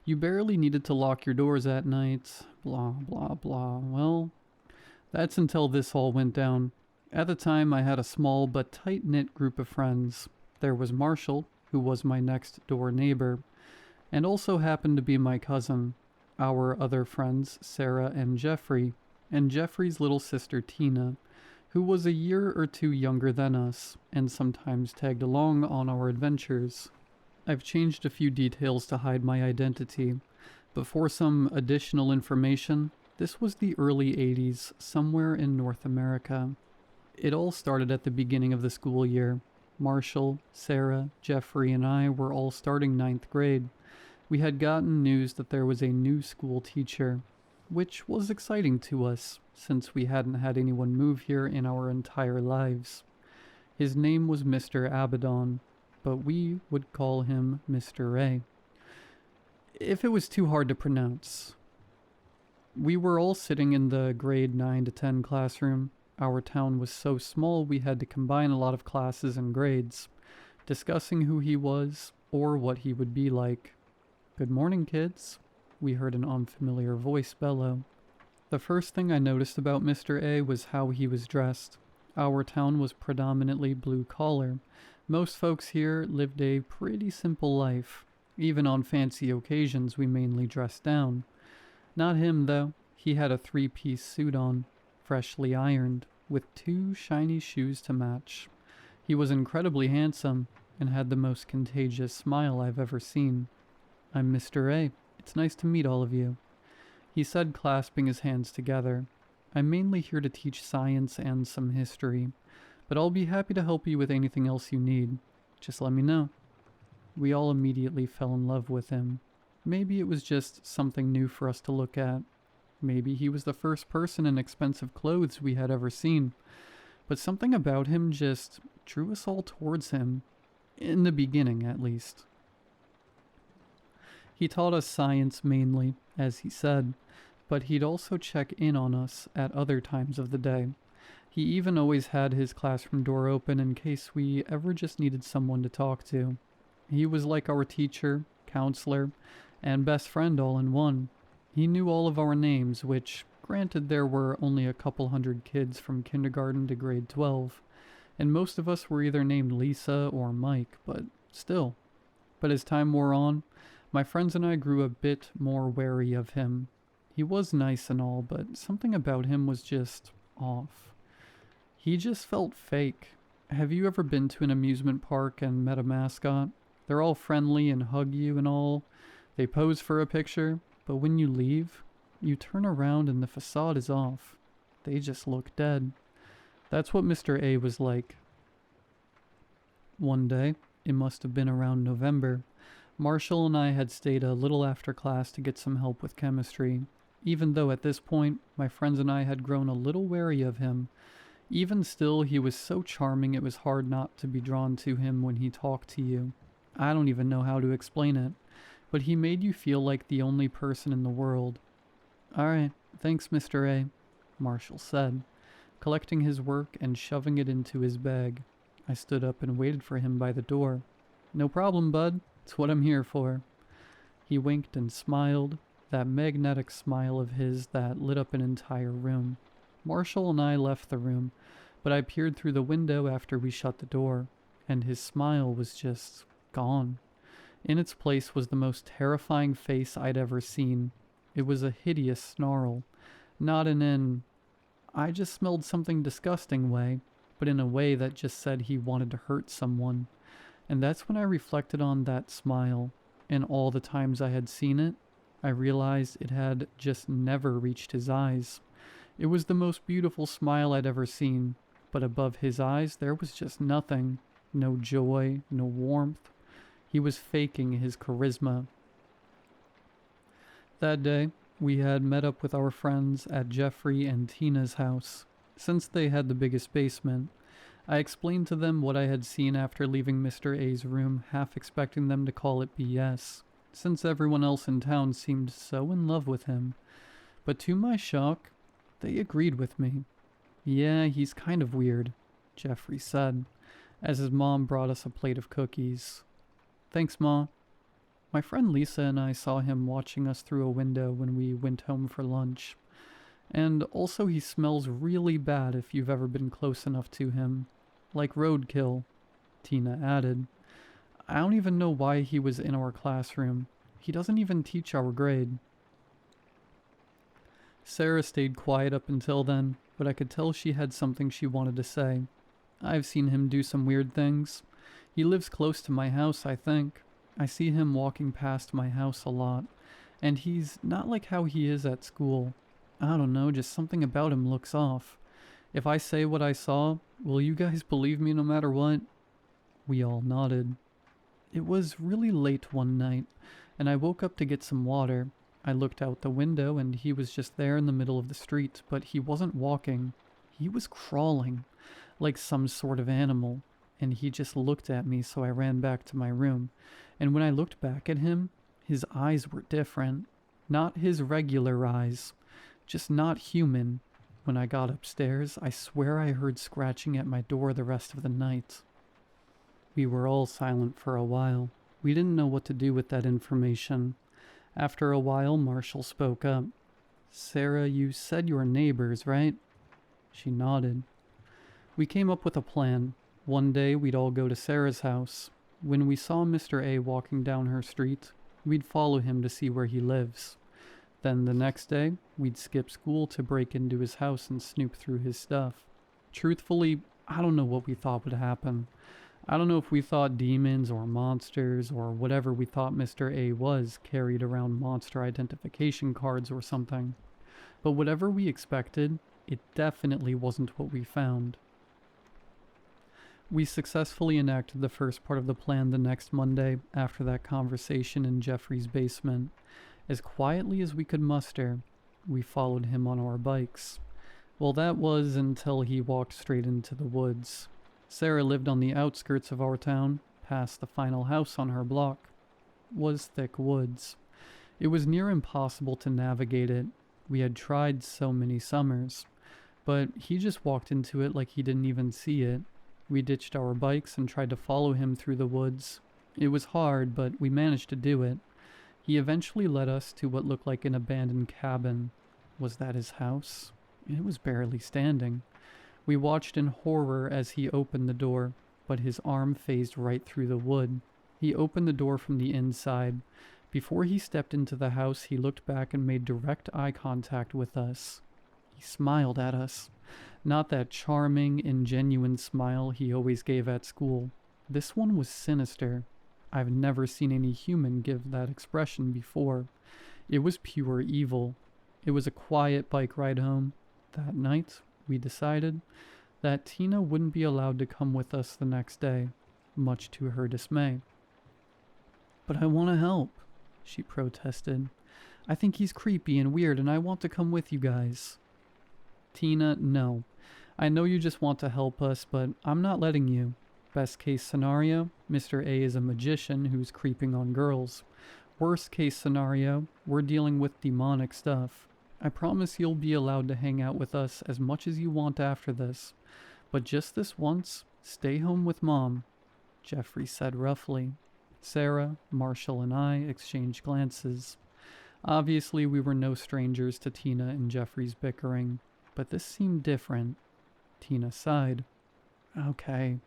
You barely needed to lock your doors at night, blah blah blah. Well, that's until this all went down. At the time, I had a small but tight-knit group of friends. There was Marshall, who was my next-door neighbor, and also happened to be my cousin. Our other friends, Sarah and Jeffrey, and Jeffrey's little sister Tina, who was a year or two younger than us, and sometimes tagged along on our adventures. I've changed a few details to hide my identity, but for some additional information, this was the early 80s, somewhere in North America. It all started at the beginning of the school year. Marshall, Sarah, Jeffrey, and I were all starting 9th grade. We had gotten news that there was a new school teacher, which was exciting to us, since we hadn't had anyone move here in our entire lives. His name was Mr. Abaddon, but we would call him Mr. A. If it was too hard to pronounce. We were all sitting in the grade 9 to 10 classroom. Our town was so small we had to combine a lot of classes and grades, discussing who he was or what he would be like. "Good morning, kids," we heard an unfamiliar voice bellow. The first thing I noticed about Mr. A was how he was dressed. Our town was predominantly blue collar. Most folks here lived a pretty simple life. Even on fancy occasions we mainly dressed down. Not him, though. He had a 3-piece suit on, freshly ironed, with 2 shiny shoes to match. He was incredibly handsome, and had the most contagious smile I've ever seen. "I'm Mr. A. It's nice to meet all of you," he said, clasping his hands together. "I'm mainly here to teach science and some history, but I'll be happy to help you with anything else you need. Just let me know." We all immediately fell in love with him. Maybe it was just something new for us to look at. Maybe he was the first person in expensive clothes we had ever seen. But something about him just drew us all towards him. In the beginning, at least. He taught us science mainly, as he said, but he'd also check in on us at other times of the day. He even always had his classroom door open in case we ever just needed someone to talk to. He was like our teacher, counselor, and best friend all in one. He knew all of our names, which, granted, there were only a couple hundred kids from kindergarten to grade 12, and most of us were either named Lisa or Mike, but still. But as time wore on, my friends and I grew a bit more wary of him. He was nice and all, but something about him was just off. He just felt fake. Have you ever been to an amusement park and met a mascot? They're all friendly and hug you and all. They pose for a picture, but when you leave, you turn around and the facade is off. They just look dead. That's what Mr. A was like. One day, it must have been around November, Marshall and I had stayed a little after class to get some help with chemistry, even though at this point, my friends and I had grown a little wary of him. Even still, he was so charming it was hard not to be drawn to him when he talked to you. I don't even know how to explain it, but he made you feel like the only person in the world. "Alright, thanks, Mr. A," Marshall said, collecting his work and shoving it into his bag. I stood up and waited for him by the door. "No problem, bud. It's what I'm here for." He winked and smiled, that magnetic smile of his that lit up an entire room. Marshall and I left the room, but I peered through the window after we shut the door, and his smile was just gone. In its place was the most terrifying face I'd ever seen. It was a hideous snarl, not in an "I just smelled something disgusting" way, but in a way that just said he wanted to hurt someone. And that's when I reflected on that smile, and all the times I had seen it, I realized it had just never reached his eyes. It was the most beautiful smile I'd ever seen, but above his eyes there was just nothing. No joy, no warmth. He was faking his charisma. That day, we had met up with our friends at Jeffrey and Tina's house. Since they had the biggest basement, I explained to them what I had seen after leaving Mr. A's room, half expecting them to call it BS, since everyone else in town seemed so in love with him. But to my shock, they agreed with me. "Yeah, he's kind of weird," Jeffrey said, as his mom brought us a plate of cookies. "Thanks, Ma." My friend Lisa and I saw him watching us through a window when we went home for lunch. And also he smells really bad if you've ever been close enough to him. Like roadkill, Tina added. I don't even know why he was in our classroom. He doesn't even teach our grade. Sarah stayed quiet up until then, but I could tell she had something she wanted to say. I've seen him do some weird things. He lives close to my house, I think. I see him walking past my house a lot, and he's not like how he is at school. I don't know, just something about him looks off. If I say what I saw, will you guys believe me no matter what?" We all nodded. It was really late one night, and I woke up to get some water. I looked out the window, and he was just there in the middle of the street, but he wasn't walking. He was crawling, like some sort of animal, and he just looked at me, so I ran back to my room. And when I looked back at him, his eyes were different. Not his regular eyes, just not human. When I got upstairs, I swear I heard scratching at my door the rest of the night. We were all silent for a while. We didn't know what to do with that information. After a while, Marshall spoke up. "Sarah, you said you were neighbors, right?" She nodded. We came up with a plan. One day, we'd all go to Sarah's house. When we saw Mr. A walking down her street, we'd follow him to see where he lives. Then the next day, we'd skip school to break into his house and snoop through his stuff. Truthfully, I don't know what we thought would happen. I don't know if we thought demons or monsters or whatever we thought Mr. A was carried around monster identification cards or something. But whatever we expected, it definitely wasn't what we found. We successfully enacted the first part of the plan the next Monday after that conversation in Jeffrey's basement. As quietly as we could muster, we followed him on our bikes. Well, that was until he walked straight into the woods. Sarah lived on the outskirts of our town, past the final house on her block. Was thick woods. It was near impossible to navigate it. We had tried so many summers, but he just walked into it like he didn't even see it. We ditched our bikes and tried to follow him through the woods. It was hard, but we managed to do it. He eventually led us to what looked like an abandoned cabin. Was that his house? It was barely standing. We watched in horror as he opened the door, but his arm phased right through the wood. He opened the door from the inside. Before he stepped into the house, he looked back and made direct eye contact with us. He smiled at us. Not that charming, ingenuine smile he always gave at school. This one was sinister. I've never seen any human give that expression before. It was pure evil. It was a quiet bike ride home. That night, we decided that Tina wouldn't be allowed to come with us the next day, much to her dismay. "But I want to help," she protested. "I think he's creepy and weird and I want to come with you guys." "Tina, no. I know you just want to help us, but I'm not letting you. Best case scenario, Mr. A is a magician who's creeping on girls. Worst case scenario, we're dealing with demonic stuff. I promise you'll be allowed to hang out with us as much as you want after this. But just this once, stay home with Mom," Jeffrey said roughly. Sarah, Marshall, and I exchanged glances. Obviously, we were no strangers to Tina and Jeffrey's bickering, but this seemed different. Tina sighed. "Okay."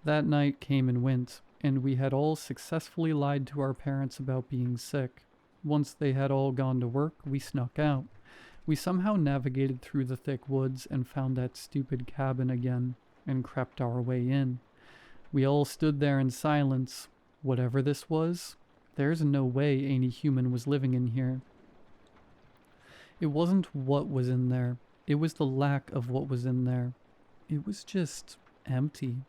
That night came and went, and we had all successfully lied to our parents about being sick. Once they had all gone to work, we snuck out. We somehow navigated through the thick woods and found that stupid cabin again, and crept our way in. We all stood there in silence. Whatever this was, there's no way any human was living in here. It wasn't what was in there. It was the lack of what was in there. It was just empty.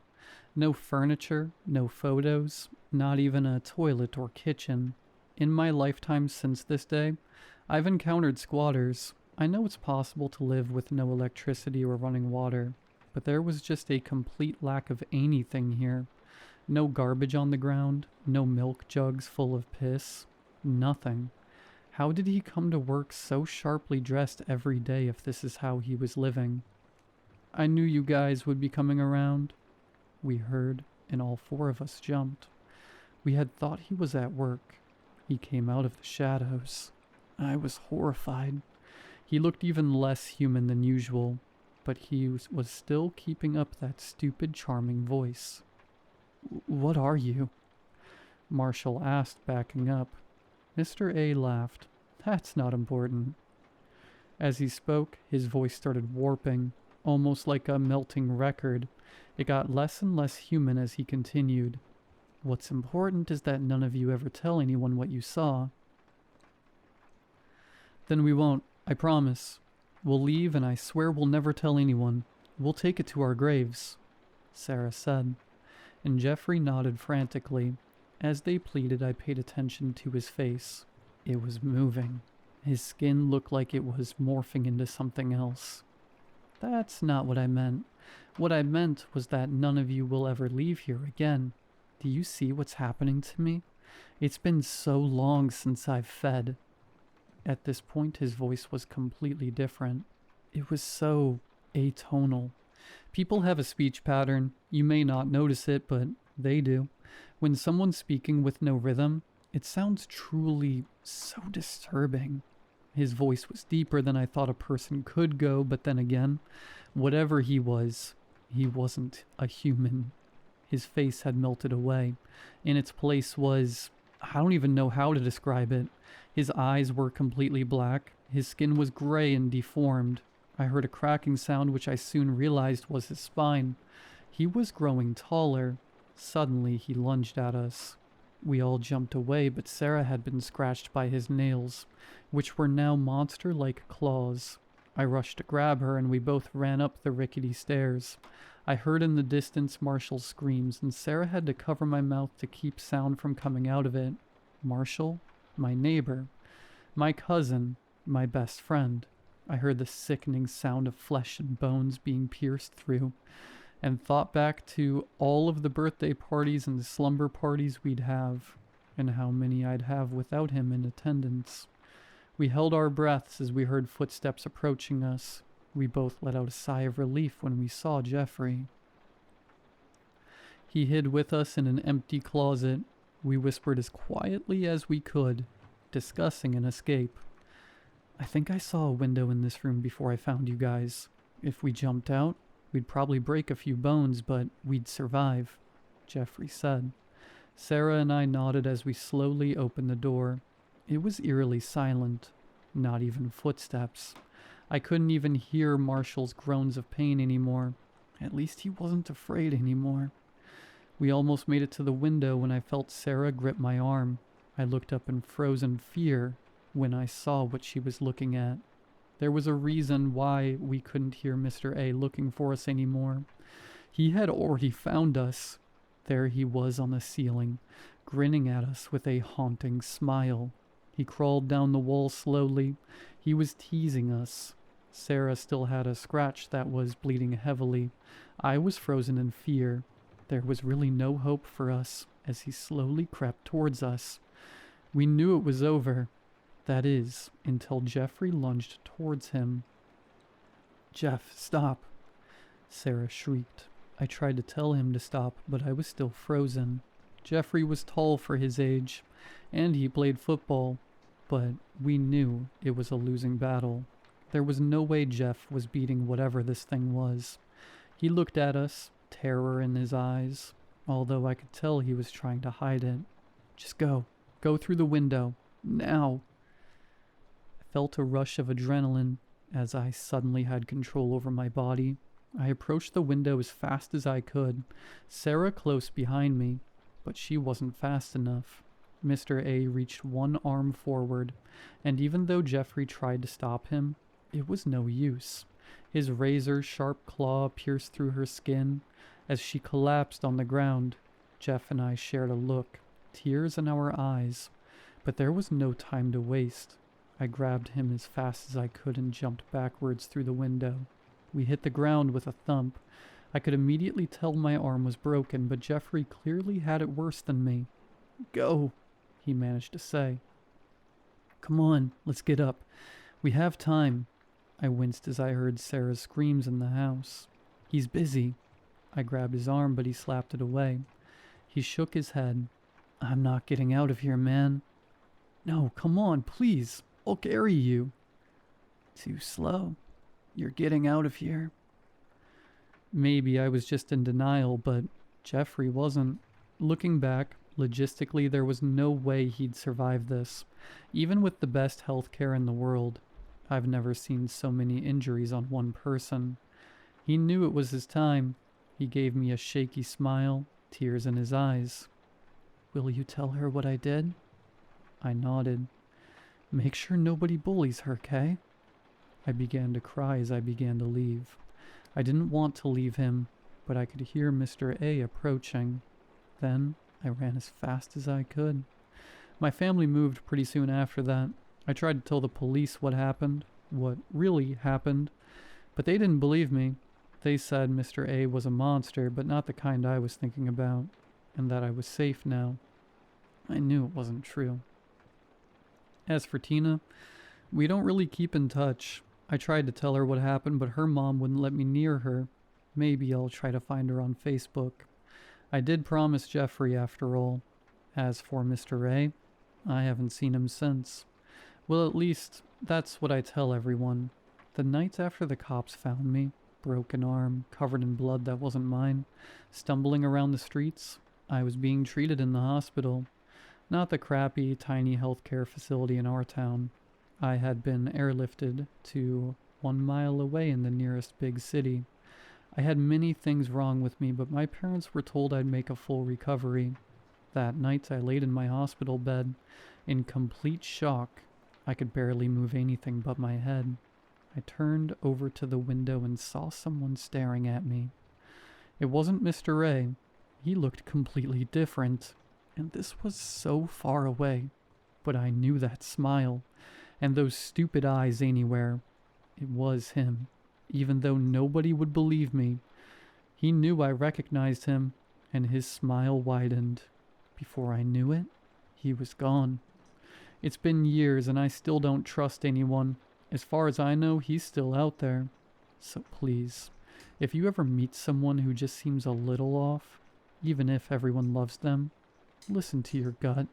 No furniture, no photos, not even a toilet or kitchen. In my lifetime since this day, I've encountered squatters. I know it's possible to live with no electricity or running water, but there was just a complete lack of anything here. No garbage on the ground, no milk jugs full of piss, nothing. How did he come to work so sharply dressed every day if this is how he was living? "I knew you guys would be coming around," we heard, and all four of us jumped. We had thought he was at work. He came out of the shadows. I was horrified. He looked even less human than usual, but he was still keeping up that stupid, charming voice. "What are you?" Marshall asked, backing up. Mr. A laughed. "That's not important." As he spoke, his voice started warping, almost like a melting record. It got less and less human as he continued. "What's important is that none of you ever tell anyone what you saw." "Then we won't, I promise. We'll leave and I swear we'll never tell anyone. We'll take it to our graves," Sarah said. And Jeffrey nodded frantically. As they pleaded, I paid attention to his face. It was moving. His skin looked like it was morphing into something else. "That's not what I meant. What I meant was that none of you will ever leave here again. Do you see what's happening to me? It's been so long since I've fed." At this point, his voice was completely different. It was so atonal. People have a speech pattern. You may not notice it, but they do. When someone's speaking with no rhythm, it sounds truly so disturbing. His voice was deeper than I thought a person could go, but then again, whatever he wasn't a human. His face had melted away. In its place was, I don't even know how to describe it. His eyes were completely black. His skin was gray and deformed. I heard a cracking sound which I soon realized was his spine. He was growing taller. Suddenly he lunged at us. We all jumped away, but Sarah had been scratched by his nails, which were now monster-like claws. I rushed to grab her, and we both ran up the rickety stairs. I heard in the distance Marshall's screams, and Sarah had to cover my mouth to keep sound from coming out of it. Marshall, my neighbor, my cousin, my best friend. I heard the sickening sound of flesh and bones being pierced through, and thought back to all of the birthday parties and slumber parties we'd have. and how many I'd have without him in attendance. We held our breaths as we heard footsteps approaching us. We both let out a sigh of relief when we saw Jeffrey. He hid with us in an empty closet. We whispered as quietly as we could, discussing an escape. I think I saw a window in this room before I found you guys. If we jumped out, we'd probably break a few bones, but we'd survive, Jeffrey said. Sarah and I nodded as we slowly opened the door. It was eerily silent, not even footsteps. I couldn't even hear Marshall's groans of pain anymore. At least he wasn't afraid anymore. We almost made it to the window when I felt Sarah grip my arm. I looked up in frozen fear when I saw what she was looking at. There was a reason why we couldn't hear Mr. A looking for us anymore. He had already found us. There he was on the ceiling, grinning at us with a haunting smile. He crawled down the wall slowly. He was teasing us. Sarah still had a scratch that was bleeding heavily. I was frozen in fear. There was really no hope for us as he slowly crept towards us. We knew it was over. That is, until Jeffrey lunged towards him. "Jeff, stop!" Sarah shrieked. I tried to tell him to stop, but I was still frozen. Jeffrey was tall for his age, and he played football, but we knew it was a losing battle. There was no way Jeff was beating whatever this thing was. He looked at us, terror in his eyes, although I could tell he was trying to hide it. "Just go. Go through the window. Now." I felt a rush of adrenaline as I suddenly had control over my body. I approached the window as fast as I could, Sarah close behind me, but she wasn't fast enough. Mr. A reached one arm forward, and even though Jeffrey tried to stop him, it was no use. His razor-sharp claw pierced through her skin. As she collapsed on the ground, Jeff and I shared a look, tears in our eyes, but there was no time to waste. I grabbed him as fast as I could and jumped backwards through the window. We hit the ground with a thump. I could immediately tell my arm was broken, but Jeffrey clearly had it worse than me. "Go," he managed to say. "Come on, let's get up. We have time." I winced as I heard Sarah's screams in the house. "He's busy." I grabbed his arm, but he slapped it away. He shook his head. "I'm not getting out of here, man." "No, come on, please. I'll carry you." "Too slow. You're getting out of here." Maybe I was just in denial, but Jeffrey wasn't. Looking back, logistically there was no way he'd survive this, even with the best healthcare in the world. I've never seen so many injuries on one person. He knew it was his time. He gave me a shaky smile, tears in his eyes. "Will you tell her what I did?" I nodded. "Make sure nobody bullies her, Kay?" I began to cry as I began to leave. I didn't want to leave him, but I could hear Mr. A approaching. Then I ran as fast as I could. My family moved pretty soon after that. I tried to tell the police what happened, what really happened, but they didn't believe me. They said Mr. A was a monster, but not the kind I was thinking about, and that I was safe now. I knew it wasn't true. As for Tina, we don't really keep in touch. I tried to tell her what happened, but her mom wouldn't let me near her. Maybe I'll try to find her on Facebook. I did promise Jeffrey, after all. As for Mr. A, I haven't seen him since. Well, at least, that's what I tell everyone. The nights after the cops found me, broken arm, covered in blood that wasn't mine, stumbling around the streets, I was being treated in the hospital. Not the crappy, tiny healthcare facility in our town. I had been airlifted to 1 mile away in the nearest big city. I had many things wrong with me, but my parents were told I'd make a full recovery. That night I laid in my hospital bed, in complete shock. I could barely move anything but my head. I turned over to the window and saw someone staring at me. It wasn't Mr. A. He looked completely different, and this was so far away. But I knew that smile, and those stupid eyes anywhere. It was him, even though nobody would believe me. He knew I recognized him, and his smile widened. Before I knew it, He was gone. It's been years and I still don't trust anyone. As far as I know, he's still out there. So please, if you ever meet someone who just seems a little off, even if everyone loves them, listen to your gut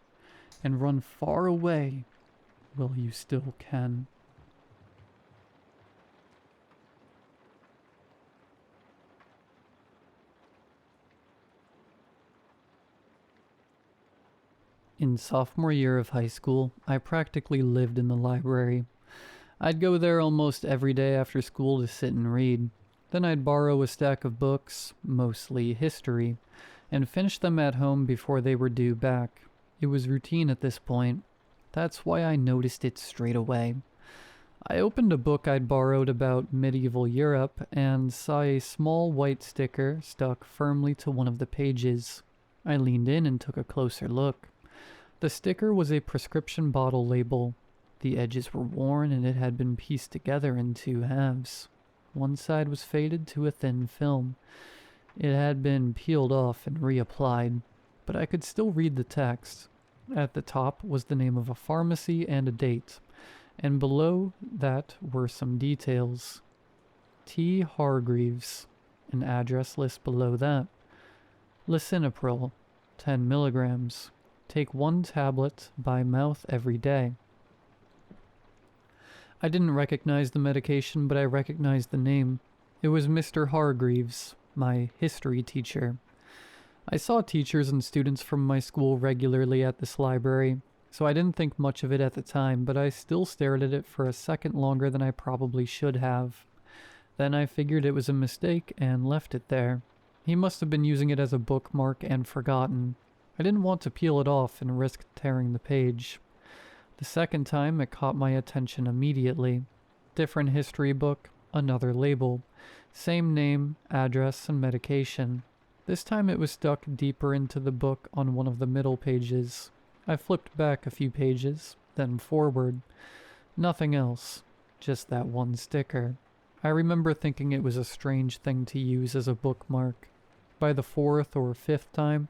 and run far away while you still can. In sophomore year of high school, I practically lived in the library. I'd go there almost every day after school to sit and read. Then I'd borrow a stack of books, mostly history, and finish them at home before they were due back. It was routine at this point. That's why I noticed it straight away. I opened a book I'd borrowed about medieval Europe and saw a small white sticker stuck firmly to one of the pages. I leaned in and took a closer look. The sticker was a prescription bottle label. The edges were worn and it had been pieced together in two halves. One side was faded to a thin film. It had been peeled off and reapplied, but I could still read the text. At the top was the name of a pharmacy and a date, and below that were some details. T. Hargreaves, an address list below that. Lisinopril, 10 milligrams. Take 1 tablet by mouth every day. I didn't recognize the medication, but I recognized the name. It was Mr. Hargreaves, my history teacher. I saw teachers and students from my school regularly at this library, so I didn't think much of it at the time, but I still stared at it for a second longer than I probably should have. Then I figured it was a mistake and left it there. He must have been using it as a bookmark and forgotten. I didn't want to peel it off and risk tearing the page. The second time, it caught my attention immediately. Different history book, another label. Same name, address, and medication. This time it was stuck deeper into the book on one of the middle pages. I flipped back a few pages, then forward. Nothing else, just that one sticker. I remember thinking it was a strange thing to use as a bookmark. By the 4th or 5th time,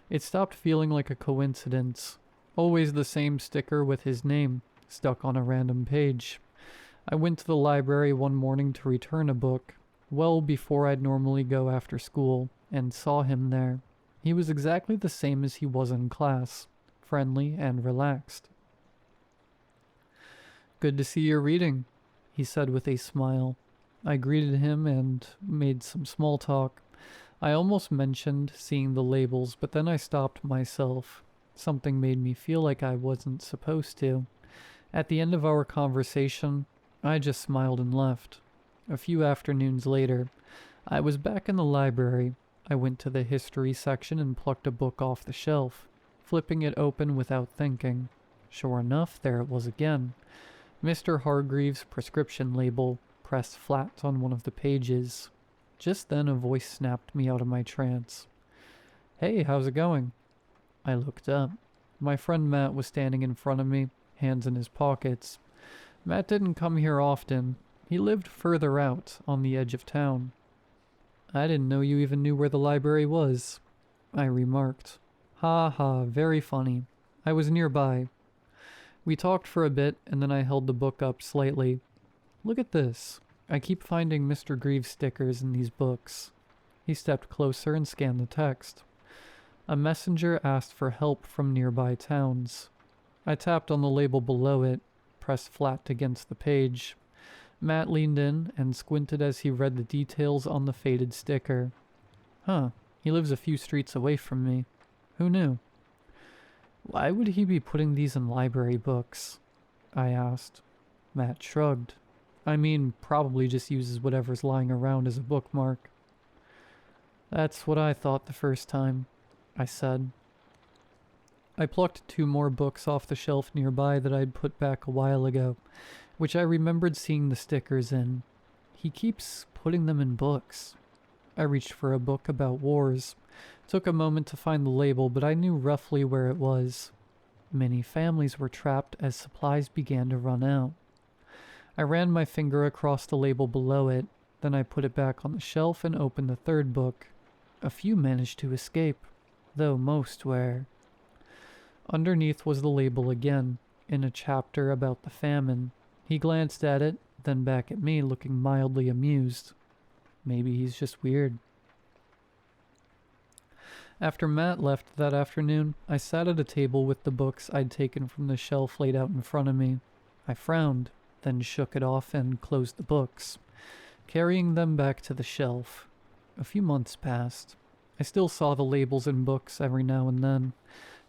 it stopped feeling like a coincidence. Always the same sticker with his name, stuck on a random page. I went to the library one morning to return a book, well before I'd normally go after school, and saw him there. He was exactly the same as he was in class, friendly and relaxed. "Good to see you're reading," he said with a smile. I greeted him and made some small talk. I almost mentioned seeing the labels, but then I stopped myself. Something made me feel like I wasn't supposed to. At the end of our conversation, I just smiled and left. A few afternoons later, I was back in the library. I went to the history section and plucked a book off the shelf, flipping it open without thinking. Sure enough, there it was again. Mr. Hargreaves' prescription label, pressed flat on one of the pages. Just then a voice snapped me out of my trance. "Hey, how's it going?" I looked up. My friend Matt was standing in front of me, hands in his pockets. Matt didn't come here often. He lived further out, on the edge of town. "I didn't know you even knew where the library was," I remarked. "Ha ha, very funny. I was nearby." We talked for a bit, and then I held the book up slightly. "Look at this. I keep finding Mr. Greaves stickers in these books." He stepped closer and scanned the text. A messenger asked for help from nearby towns. I tapped on the label below it, pressed flat against the page. Matt leaned in and squinted as he read the details on the faded sticker. "Huh, he lives a few streets away from me. Who knew?" "Why would he be putting these in library books?" I asked. Matt shrugged. "I mean, probably just uses whatever's lying around as a bookmark." "That's what I thought the first time," I said. I plucked 2 more books off the shelf nearby that I'd put back a while ago, which I remembered seeing the stickers in. He keeps putting them in books. I reached for a book about wars. Took a moment to find the label, but I knew roughly where it was. Many families were trapped as supplies began to run out. I ran my finger across the label below it, then I put it back on the shelf and opened the 3rd book. A few managed to escape, though most were. Underneath was the label again, in a chapter about the famine. He glanced at it, then back at me, looking mildly amused. Maybe he's just weird. After Matt left that afternoon, I sat at a table with the books I'd taken from the shelf laid out in front of me. I frowned, then shook it off and closed the books, carrying them back to the shelf. A few months passed. I still saw the labels in books every now and then,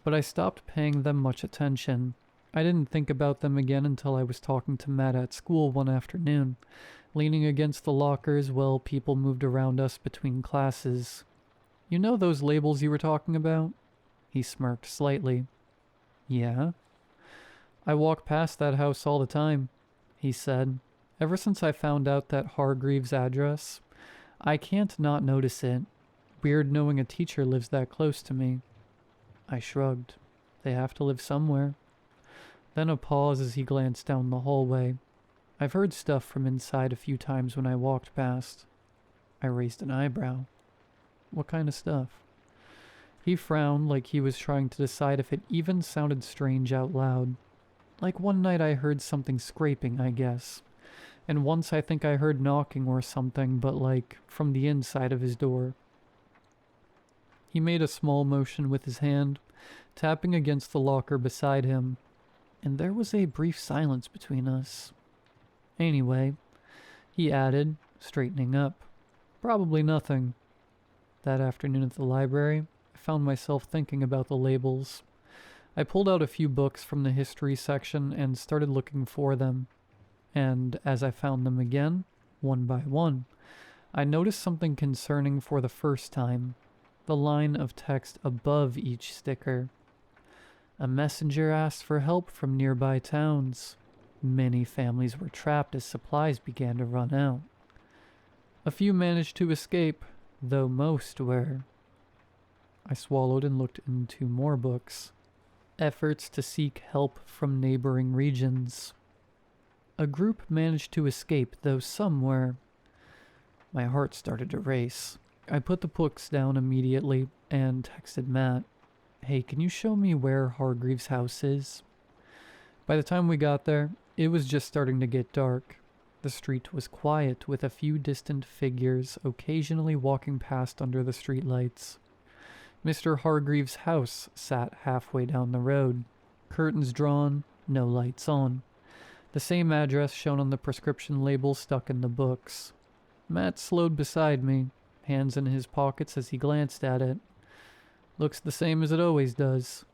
but I stopped paying them much attention. I didn't think about them again until I was talking to Matt at school one afternoon, leaning against the lockers while people moved around us between classes. "You know those labels you were talking about?" He smirked slightly. "Yeah." "I walk past that house all the time," he said. "Ever since I found out that Hargreaves' address. I can't not notice it. Weird knowing a teacher lives that close to me." I shrugged. They have to live somewhere. Then a pause as he glanced down the hallway. I've heard stuff from inside a few times when I walked past. I raised an eyebrow. "What kind of stuff?" He frowned like he was trying to decide if it even sounded strange out loud. "Like one night I heard something scraping, I guess. And once I think I heard knocking or something, but like from the inside of his door." He made a small motion with his hand, tapping against the locker beside him, and there was a brief silence between us. "Anyway," he added, straightening up, "probably nothing." That afternoon at the library, I found myself thinking about the labels. I pulled out a few books from the history section and started looking for them. And as I found them again, one by one, I noticed something concerning for the first time. The line of text above each sticker. "A messenger asked for help from nearby towns. Many families were trapped as supplies began to run out. A few managed to escape, though most were." I swallowed and looked into more books. Efforts to seek help from neighboring regions. "A group managed to escape, though some were." My heart started to race. I put the books down immediately and texted Matt. "Hey, can you show me where Hargreaves' house is?" By the time we got there, it was just starting to get dark. The street was quiet, with a few distant figures occasionally walking past under the streetlights. Mr. Hargreaves' house sat halfway down the road. Curtains drawn, no lights on. The same address shown on the prescription label stuck in the books. Matt slowed beside me, hands in his pockets as he glanced at it. "Looks the same as it always does."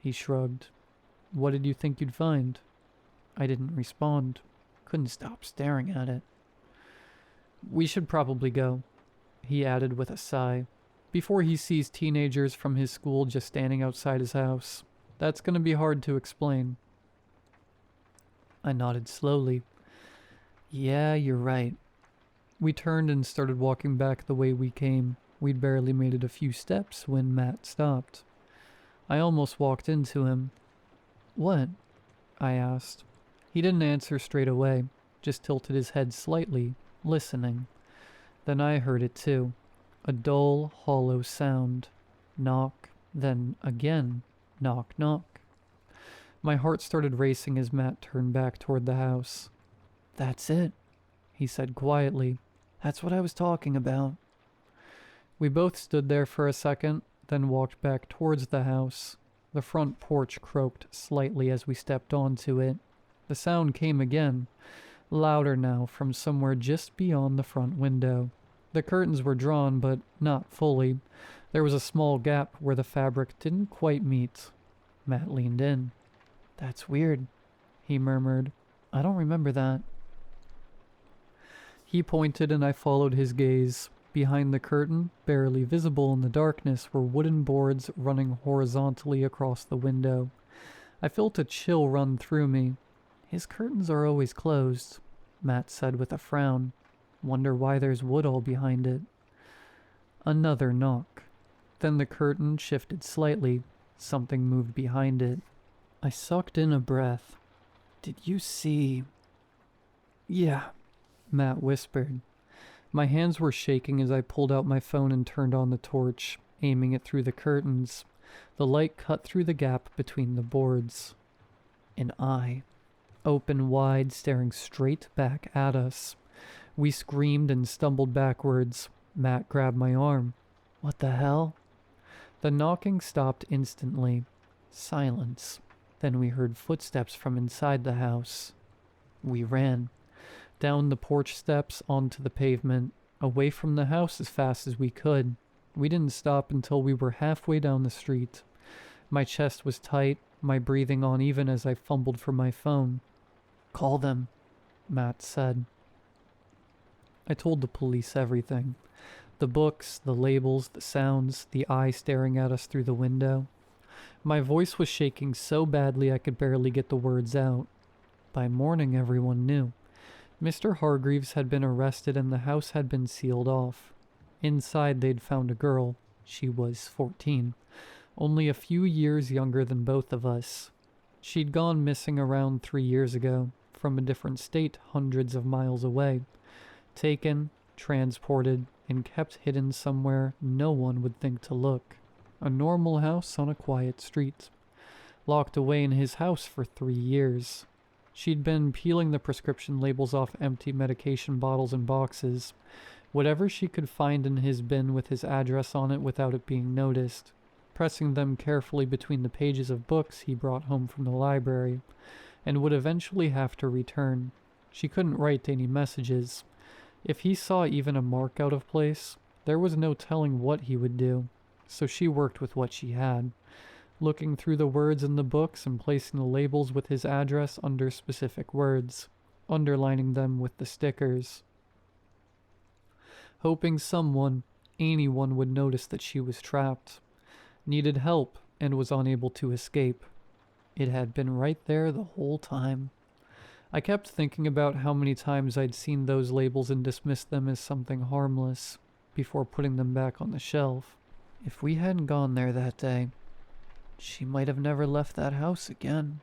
He shrugged. "What did you think you'd find?" I didn't respond. Couldn't stop staring at it. "We should probably go," he added with a sigh, "before he sees teenagers from his school just standing outside his house. That's going to be hard to explain." I nodded slowly. "Yeah, you're right." We turned and started walking back the way we came. We'd barely made it a few steps when Matt stopped. I almost walked into him. "What?" I asked. He didn't answer straight away, just tilted his head slightly, listening. Then I heard it too. A dull, hollow sound. Knock, then again. Knock, knock. My heart started racing as Matt turned back toward the house. "That's it," he said quietly. "That's what I was talking about." We both stood there for a second, then walked back towards the house. The front porch croaked slightly as we stepped onto it. The sound came again, louder now from somewhere just beyond the front window. The curtains were drawn, but not fully. There was a small gap where the fabric didn't quite meet. Matt leaned in. "That's weird," he murmured. "I don't remember that." He pointed and I followed his gaze. Behind the curtain, barely visible in the darkness, were wooden boards running horizontally across the window. I felt a chill run through me. "His curtains are always closed," Matt said with a frown. "Wonder why there's wood all behind it." Another knock. Then the curtain shifted slightly. Something moved behind it. I sucked in a breath. "Did you see?" "Yeah," Matt whispered. My hands were shaking as I pulled out my phone and turned on the torch, aiming it through the curtains. The light cut through the gap between the boards. An eye, open wide, staring straight back at us. We screamed and stumbled backwards. Matt grabbed my arm. What the hell? The knocking stopped instantly. Silence. Then we heard footsteps from inside the house. We ran. Down the porch steps, onto the pavement, away from the house as fast as we could. We didn't stop until we were halfway down the street. My chest was tight, my breathing uneven as I fumbled for my phone. Call them, Matt said. I told the police everything. The books, the labels, the sounds, the eye staring at us through the window. My voice was shaking so badly I could barely get the words out. By morning, everyone knew. Mr. Hargreaves had been arrested and the house had been sealed off. Inside, they'd found a girl. She was 14, only a few years younger than both of us. She'd gone missing around 3 years ago, from a different state hundreds of miles away. Taken, transported, and kept hidden somewhere no one would think to look. A normal house on a quiet street. Locked away in his house for 3 years. She'd been peeling the prescription labels off empty medication bottles and boxes. Whatever she could find in his bin with his address on it without it being noticed. Pressing them carefully between the pages of books he brought home from the library, and would eventually have to return. She couldn't write any messages. If he saw even a mark out of place, there was no telling what he would do, so she worked with what she had, looking through the words in the books and placing the labels with his address under specific words, underlining them with the stickers. Hoping someone, anyone, would notice that she was trapped, needed help, and was unable to escape. It had been right there the whole time. I kept thinking about how many times I'd seen those labels and dismissed them as something harmless, before putting them back on the shelf. If we hadn't gone there that day, she might have never left that house again.